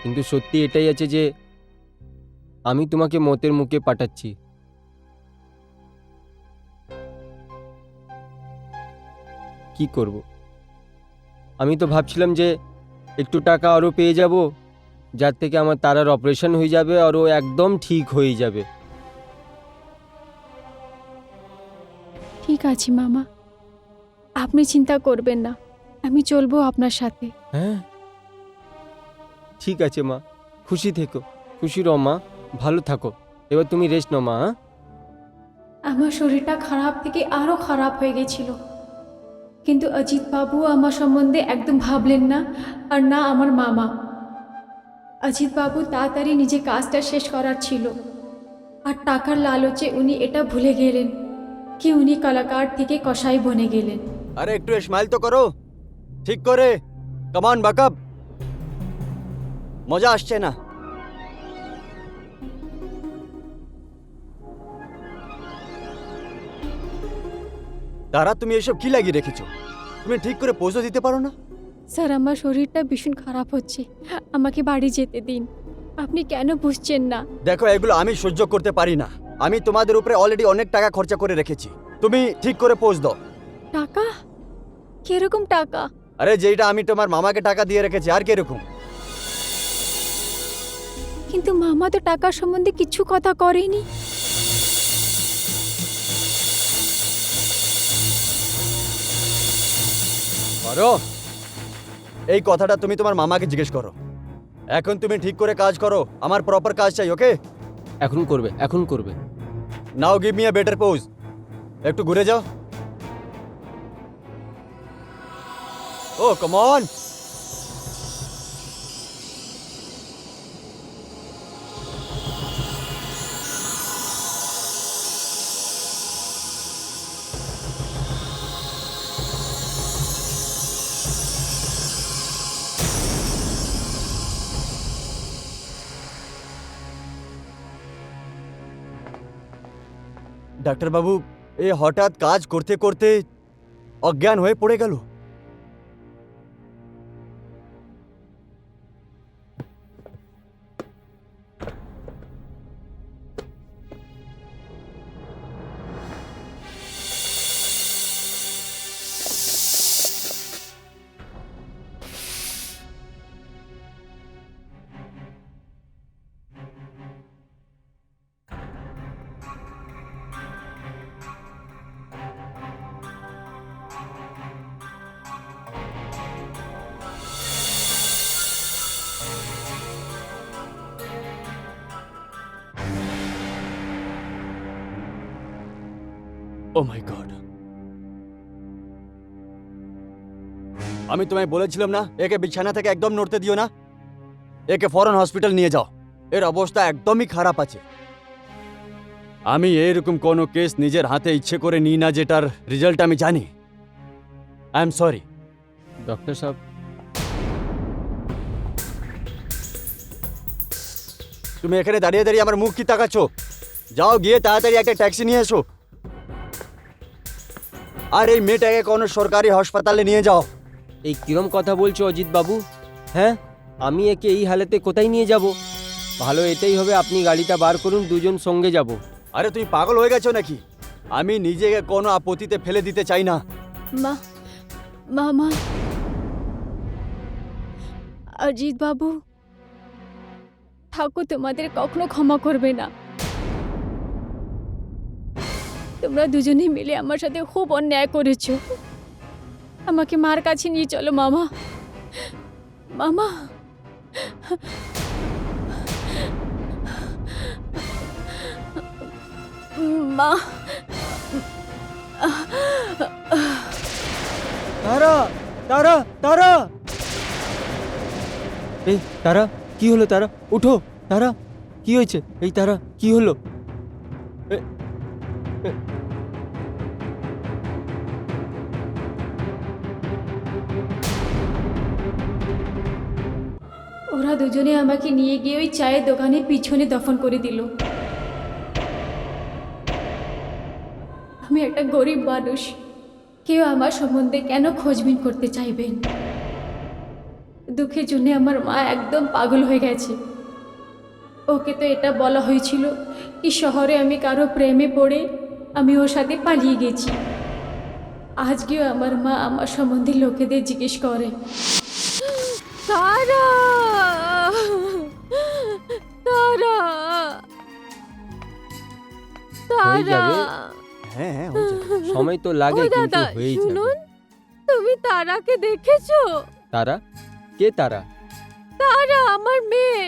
কিন্তু সত্যি এটাই আছে যে আমি তোমাকে মতের মুখে পাঠাচ্ছি। কি করব? আমি তো ভাবছিলাম যে একটু টাকা আরও পেয়ে যাব, যার থেকে আমার তারার অপারেশন হয়ে যাবে আর ও একদম ঠিক হয়ে যাবে। ঠিক আছে মামা, আপনি চিন্তা করবেন না, আমি চলবো আপনার সাথে। হ্যাঁ ঠিক আছে মা, খুশি থেকো, খুশি রও মা, ভালো থাকো। এবার তুমি রেস্ট নাও মা। হ্যাঁ আমার শরীরটা খারাপ থেকে আরও খারাপ হয়ে গেছিল, কিন্তু অজিত বাবু আমার সম্বন্ধে একদম ভাবলেন না, আর না আমার মামা। অজিত বাবু তাড়াতাড়ি নিজে কাজটা শেষ করার ছিল, আর টাকার লালচে উনি এটা ভুলে গেলেন কি উনি কলাকার থেকে কসাই বনে গেলেন। আরে একটু স্মাইল তো করো ঠিক করে, কামান বাকআপ, মজা আসছে না? তারা তুমি এসব কি লাগিয়ে রেখেছো? তুমি ঠিক করে পোজও দিতে পারো না? স্যার আমার শরীরটা ভীষণ খারাপ হচ্ছে, আমাকে বাড়ি যেতে দিন। আপনি কেন বুঝছেন না? দেখো, এগুলো আমি সহ্য করতে পারি না। আমি তোমাদের উপরে অলরেডি অনেক টাকা খরচা করে রেখেছি। তুমি ঠিক করে পোজ দাও। টাকা? কিরকম টাকা? আরে যেইটা আমি তোমার মামাকে টাকা দিয়ে রেখেছি, আর কিরকম? কিন্তু মামা তো টাকা সম্বন্ধে কিছু কথা করেনি। করো, এই কথাটা তুমি তোমার মামাকে জিজ্ঞেস করো। এখন তুমি ঠিক করে কাজ করো, আমার প্রপার কাজ চাই, ওকে? এখন করবে, এখন করবে। Now give me a better pose. একটু ঘুরে যাও। Oh come on. ডাক্তারবাবু, এ হঠাৎ কাজ করতে করতে অজ্ঞান হয়ে পড়ে গেল। ও মাই গড, আমি তোমায় বলেছিলাম না একে বিছানা থেকে একদম নড়তে দিও না। একে ফরেন হসপিটাল নিয়ে যাও, এর অবস্থা একদমই খারাপ আছে। আমি এরকম কোনো কেস নিজের হাতে ইচ্ছে করে নিই না যেটার রেজাল্ট আমি জানি। I am sorry. ডক্টর সাহেব, তুমি এখানে দাঁড়িয়ে দাঁড়িয়ে আমার মুখ কি তাকাচ্ছ? যাও গিয়ে তাড়াতাড়ি একটা ট্যাক্সি নিয়ে এসো, আর এই মেয়েটাকে কোনো সরকারি হাসপাতালে নিয়ে যাও। এই কিরম কথা বলছো অজিত বাবু? হ্যাঁ, আমি একে এই হালেতে কোথায় নিয়ে যাব? ভালো এটাই হবে আপনি গাড়িটা বার করুন, দুজন সঙ্গে যাব। আরে তুমি পাগল হয়ে গেছো নাকি? আমি নিজেকে কোনো আপত্তিতে ফেলে দিতে চাই না। মামা, অজিত বাবু, ঠাকুর তোমাদের কখনো ক্ষমা করবে না। তোমরা দুজনে মিলে আমার সাথে খুব অন্যায় করেছো। আমাকে মার কাছে নিয়ে চলো মামা। মামা, মা, তারা, তারা, তারা! এই তারা, কি হলো? তারা উঠো। তারা, কি হয়েছে? এই তারা, কি হলো? ওরা দুজনে আমাকে নিয়ে গিয়ে ওই চায়ের দোকানের পিছনে দফন করে দিল। আমি একটা গরিব মানুষ, কেউ আমার সম্বন্ধে কেন খোঁজবিন করতে চাইবেন? দুঃখের জন্য আমার মা একদম পাগল হয়ে গেছে। ওকে তো এটা বলা হয়েছিল কি শহরে আমি কারো প্রেমে পড়ে আমি ওর সাথে পালিয়ে গেছি। আজকেও আমার মা আমার সম্বন্ধে লোকেদের জিজ্ঞেস করে। তারা, তারা, হয়ে যাবে। তারা। হ্যাঁ হ্যাঁ, হয়ে যাবে। সময় তো লাগে, ও কিন্তু দাদা, হয়েই শুনুন, যাবে। তুমি তারাকে দেখেছো? তারা? কে তারা? তারা আমার মেয়ে।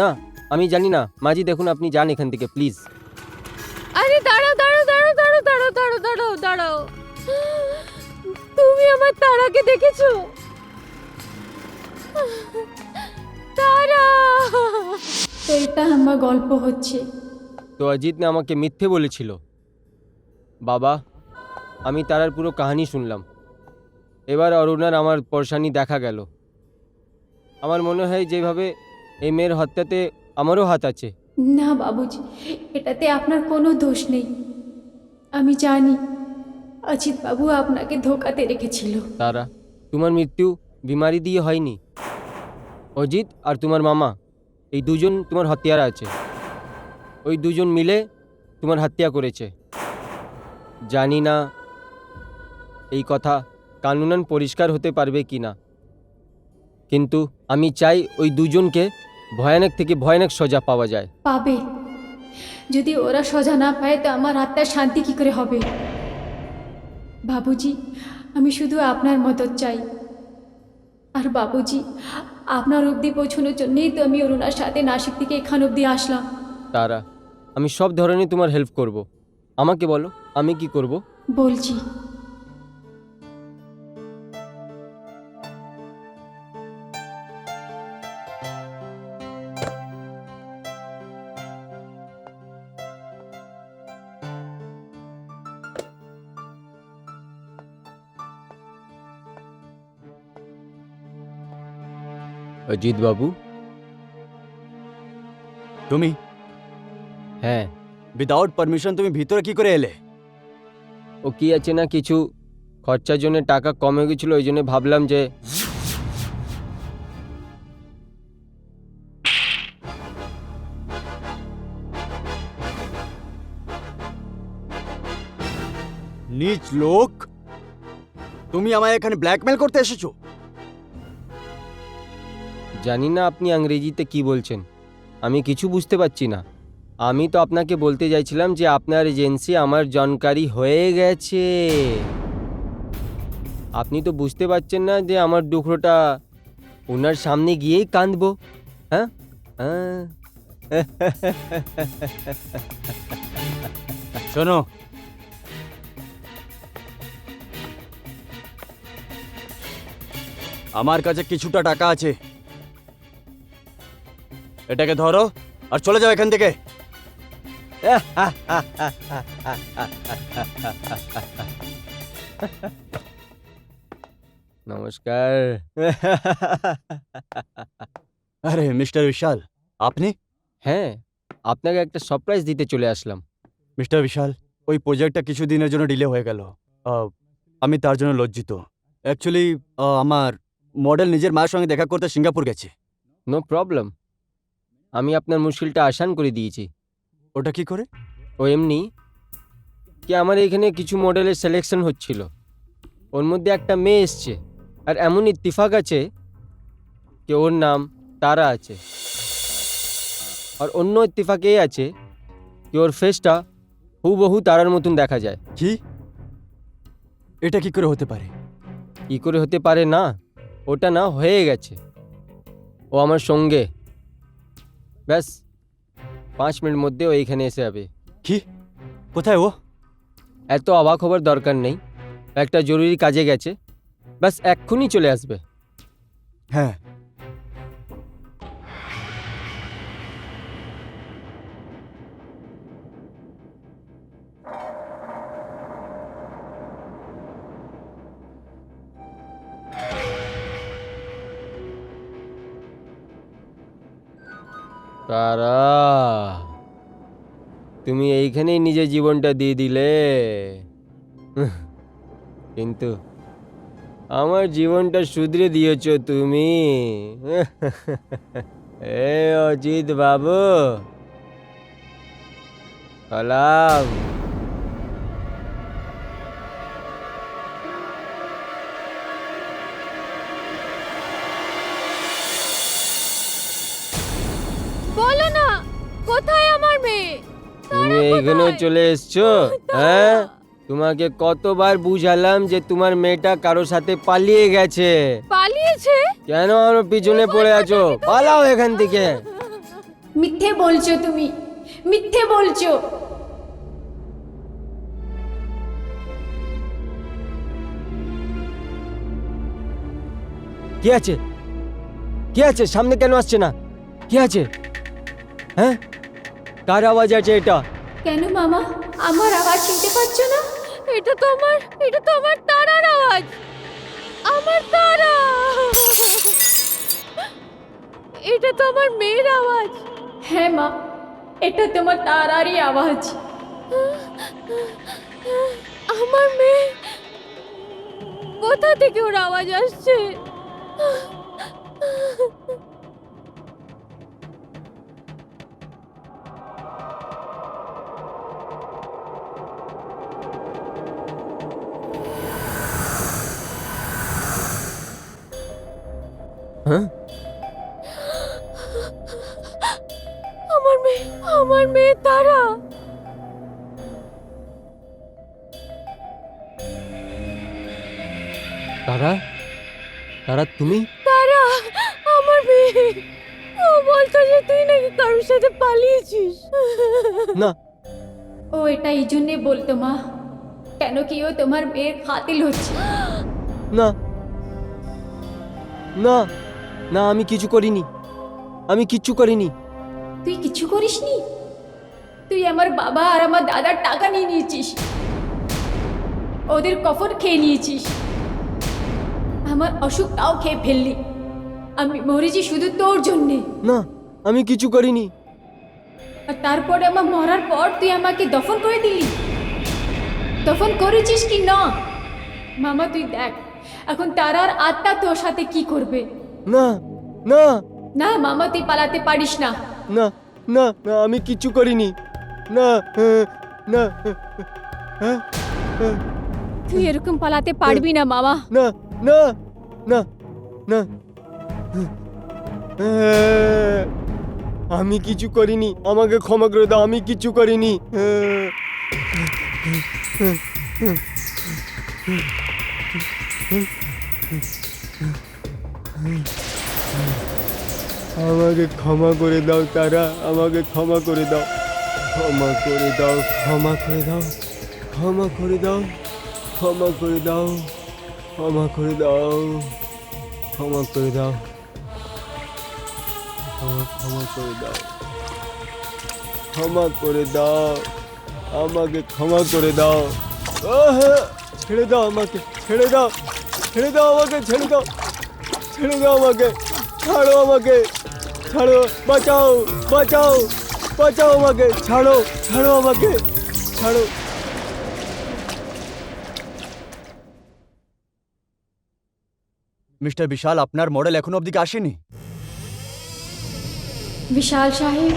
না, আমি জানি না। মাজি দেখুন, আপনি যান এখান থেকে প্লিজ। আরে দাঁড়াও দাঁড়াও দাঁড়াও দাঁড়াও দাঁড়াও দাঁড়াও দাঁড়াও দাঁড়াও, তুমি আমার তারাকে দেখেছো? তারা! তো এটা আমার গল্প হচ্ছে। তো অজিত ने আমাকে মিথ্যে বলেছিল। বাবা, আমি তারার পুরো কাহিনী শুনলাম। এবার অরুণার আমার পরেশানি দেখা গেল। আমার মনে হয় যেভাবে এই মেয়ের হত্যাতে আমারও হাত আছে। না বাবুজি, এটাতে আপনার কোনো দোষ নেই। আমি জানি অজিত বাবু আপনাকে ধোকাতে রেখেছিল। তারা, তোমার মৃত্যু বিমারি দিয়ে হয়নি। অজিত আর তোমার মামা এই দুজন তোমার হত্যারা আছে। ওই দুজন মিলে তোমার হত্যা করেছে। জানি না এই কথা কানুনান পরিষ্কার হতে পারবে কি না, কিন্তু আমি চাই ওই দুজনকে ভয়ানক থেকে ভয়ানক সজা পাওয়া যায়। পাবে। যদি ওরা সজা না পায় তো আমার আত্মার শান্তি কি করে হবে? বাবুজি, আমি শুধু আপনার মদত চাই। আর বাবুজি, আপনার অবধি পৌঁছানোর জন্যই তো আমি অরুণার সাথে নাসিক থেকে এখান অবধি আসলাম। তারা, আমি সব ধরনের তোমার হেল্প করব। আমাকে বলো আমি কি করব। বলছি, অজিত বাবু। তুমি হ্যাঁ, উইদাউট পারমিশন তুমি ভিতরে কি করে এলে? ও কি আছে না কিছু খরচার জন্য টাকা কম হয়ে গেছিলো, ওই জন্য ভাবলাম যে নীচ লোক, তুমি আমায় এখানে ব্ল্যাকমেল করতে এসেছো? জানি না আপনি ইংরেজিতে কি বলছেন, আমি কিছু বুঝতে পারছি না। আমি তো আপনাকে বলতে চাইছিলাম যে আপনার এজেন্সি আমার জানকারি হয়ে গেছে। আপনি তো বুঝতে পারছেন না যে আমার দুঃখটা ওনার সামনে গিয়েই কাঁদবো। হ্যাঁ হ্যাঁ শোনো, আমার কাছে কিছুটা টাকা আছে, এটাকে ধরো আর চলে যাও এখান থেকে। নমস্কার। আরে মিস্টার বিশাল, আপনি? হ্যাঁ, আপনাকে একটা সারপ্রাইজ দিতে চলে আসলাম। মিস্টার বিশাল, ওই প্রজেক্টটা কিছু দিনের জন্য ডিলে হয়ে গেল। আমি তার জন্য লজ্জিত। অ্যাকচুয়ালি আমার মডেল নিজের মায়ের সঙ্গে দেখা করতে সিঙ্গাপুর গেছে। নো প্রবলেম, আমি আপনার মুশকিলটা আসান করে দিয়েছি। ওটা কি করে? ও এমনি কি আমার এখানে কিছু মডেলের সিলেকশন হচ্ছিল, ওর মধ্যে একটা মেয়ে এসছে, আর এমন ইত্তেফাক আছে কি ওর নাম তারা আছে। আর অন্য ইত্তেফাক এই আছে কি ওর ফেসটা হুবহু তারার মতন দেখা যায়। কি? এটা কি করে হতে পারে? কী করে হতে পারে না, ওটা না হয়ে গেছে। ও আমার সঙ্গে, ব্যাস 5 মিনিট মধ্যে ও এইখানে এসে যাবে। কি? কোথায় ও? এত অবাক হবার দরকার নেই, একটা জরুরি কাজে গেছে, ব্যাস এক্ষুনি চলে আসবে। হ্যাঁ, তারা, তুমি এইখানেই নিজের জীবনটা দিয়ে দিলে, কিন্তু আমার জীবনটা শুধরে দিয়েছ তুমি। এ অজিত বাবু, সালাম। বলো না, কোথায় আমার মেয়ে? তুমি এইখানেও চলে এসছো? হ্যাঁ, তোমাকে কতবার বুঝালাম যে তোমার মেয়েটা কারোর সাথে পালিয়ে গেছে। পালিয়েছে? কেন আমার পিছনে পড়ে আছো? পালাও এখান থেকে। মিথ্যে বলছো তুমি, মিথ্যে বলছো। কি আছে? কি আছে? সামনে কেন আসছে না? কি আছে? হ্যাঁ, কার আওয়াজ আছে এটা? কেন মামা, আমার আওয়াজ শুনতে পাচ্ছ না? এটা তো আমার তারার আওয়াজ। আমার তারা, এটা তো আমার মেয়ের আওয়াজ। হ্যাঁ মা, এটা তোমার তারারই আওয়াজ। আমার মেয়ে, কোথা থেকে ওর আওয়াজ আসছে? হ্যাঁ, আমার মেয়ে তারা। তারা, তারা তুমি? তারা আমার মেয়ে। ও বলতো যে তুই নাকি কারোর সাথে পালিয়েছিস। না, ও এটা এই জন্যে বলতো মা, কেন কি ও তোমার মেয়ের খাতিল হচ্ছে। না, না, না, আমি কিছু করিনি, আমি কিচ্ছু করিনি। তুই কিছু করিসনি? তুই আমার বাবা আর আমার দাদার টাকা নিয়ে নিয়েছিস, ওদের কফন খেয়ে নিয়েছিস, আমার অসুখটাও খেয়ে ফেললি। আমি মরেছি শুধু তোর জন্যে। না, আমি কিছু করিনি। আর তারপরে আমার মরার পর তুই আমাকে দফন করে দিলি। দফন করেছিস কি না? মামা তুই দেখ এখন তারার আত্মা তোর সাথে কি করবে। না, না, না মামা তুই পালাতে পারিস না। না, না, না, আমি কিচ্ছু করিনি। না, না, তুই এরকম পালাতে পারবি না মামা। না, না, না, না, আমি কিছু করিনি, আমাকে ক্ষমা করে দাও, আমি কিছু করিনি। আমাকে ক্ষমা করে দাও তারা, আমাকে ক্ষমা করে দাও, ক্ষমা করে দাও, ক্ষমা করে দাও, ক্ষমা করে দাও, ক্ষমা করে দাও, ক্ষমা করে দাও, ক্ষমা করে দাও, ক্ষমা করে দাও, ক্ষমা করে দাও, আমাকে ক্ষমা করে দাও। ছেড়ে দাও আমাকে, ছেড়ে দাও, ছেড়ে দাও আমাকে, ছেড়ে দাও, ছেড়ে দাও আমাকে, ছাড়ো আমাকে, ছাড়ো, বাঁচাও, বাঁচাও, বাঁচাও আমাকে, ছাড়ো, ছাড়ো আমাকে, ছাড়ো। মিস্টার বিশাল, আপনার মডেল এখনো অবধি আসেনি। বিশাল সাহেব,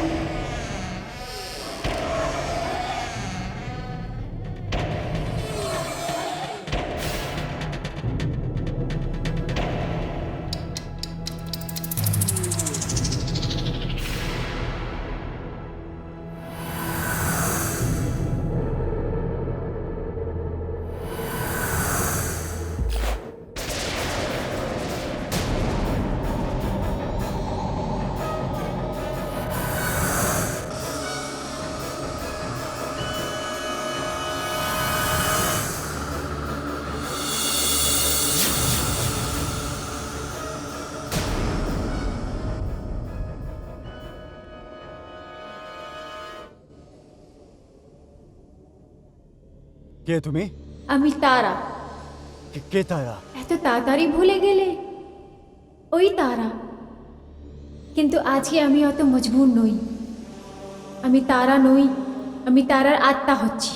কে তুমি? আমি তারা। কে তারা? এত তাড়াতাড়ি ভুলে গেলে? ওই তারা। কিন্তু আজকে আমি অত মজবুর নই। আমি তারা নই, আমি তারার আত্মা হচ্ছি।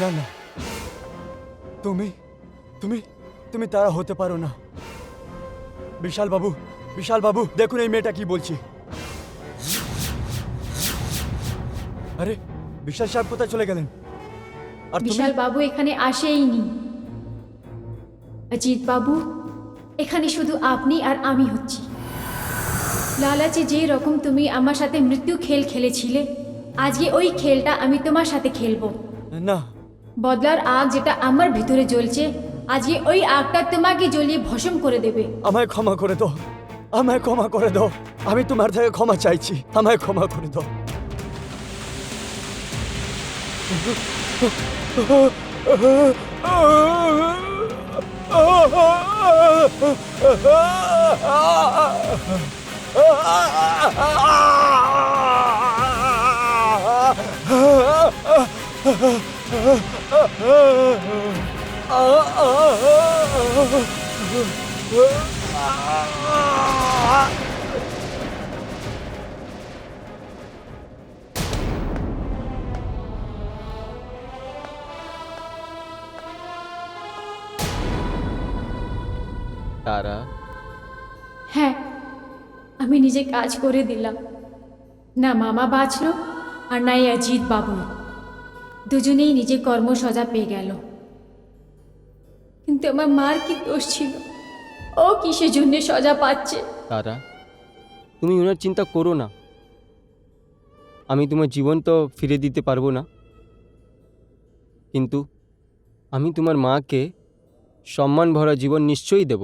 না না, তুমি তুমি তুমি তারা হতে পারো না। বিশাল বাবু, বিশাল বাবু, দেখুন এই মেয়েটা কি বলছে। আরে বিশাল সাহেব কোথায় চলে গেলেন? আর তুমি? বিশাল বাবু এখানে আসেইনি। অজিত বাবু, এখানে শুধু আপনি আর আমি হচ্ছি। লালাচে যে রকম তুমি আমার সাথে মৃত্যু খেল খেলেছিলে, আজকে ওই খেলটা আমি তোমার সাথে খেলবো। না, বদলার আগ যেটা আমার ভিতরে জ্বলছে, আজকে ওই আগটা তোমাকে জ্বলিয়ে ভস্ম করে দেবে। আমায় ক্ষমা করে দাও, আমায় ক্ষমা করে দাও, আমি তোমার থেকে ক্ষমা চাইছি, আমায় ক্ষমা করে দাও। তারা, হ্যাঁ, আমি নিজে কাজ করে দিলাম। না মামা বাঁচলো আর না এই অজিত বাবু, দুজনেই নিজের কর্ম সজা পেয়ে গেল। কিন্তু আমার মার কি দোষ ছিল? ও কিসের জন্য সজা পাচ্ছে? তারা, তুমি ওনার চিন্তা করো না। আমি তোমার জীবন তো ফিরে দিতে পারবো না, কিন্তু আমি তোমার মাকে সম্মান ভরা জীবন নিশ্চয়ই দেব।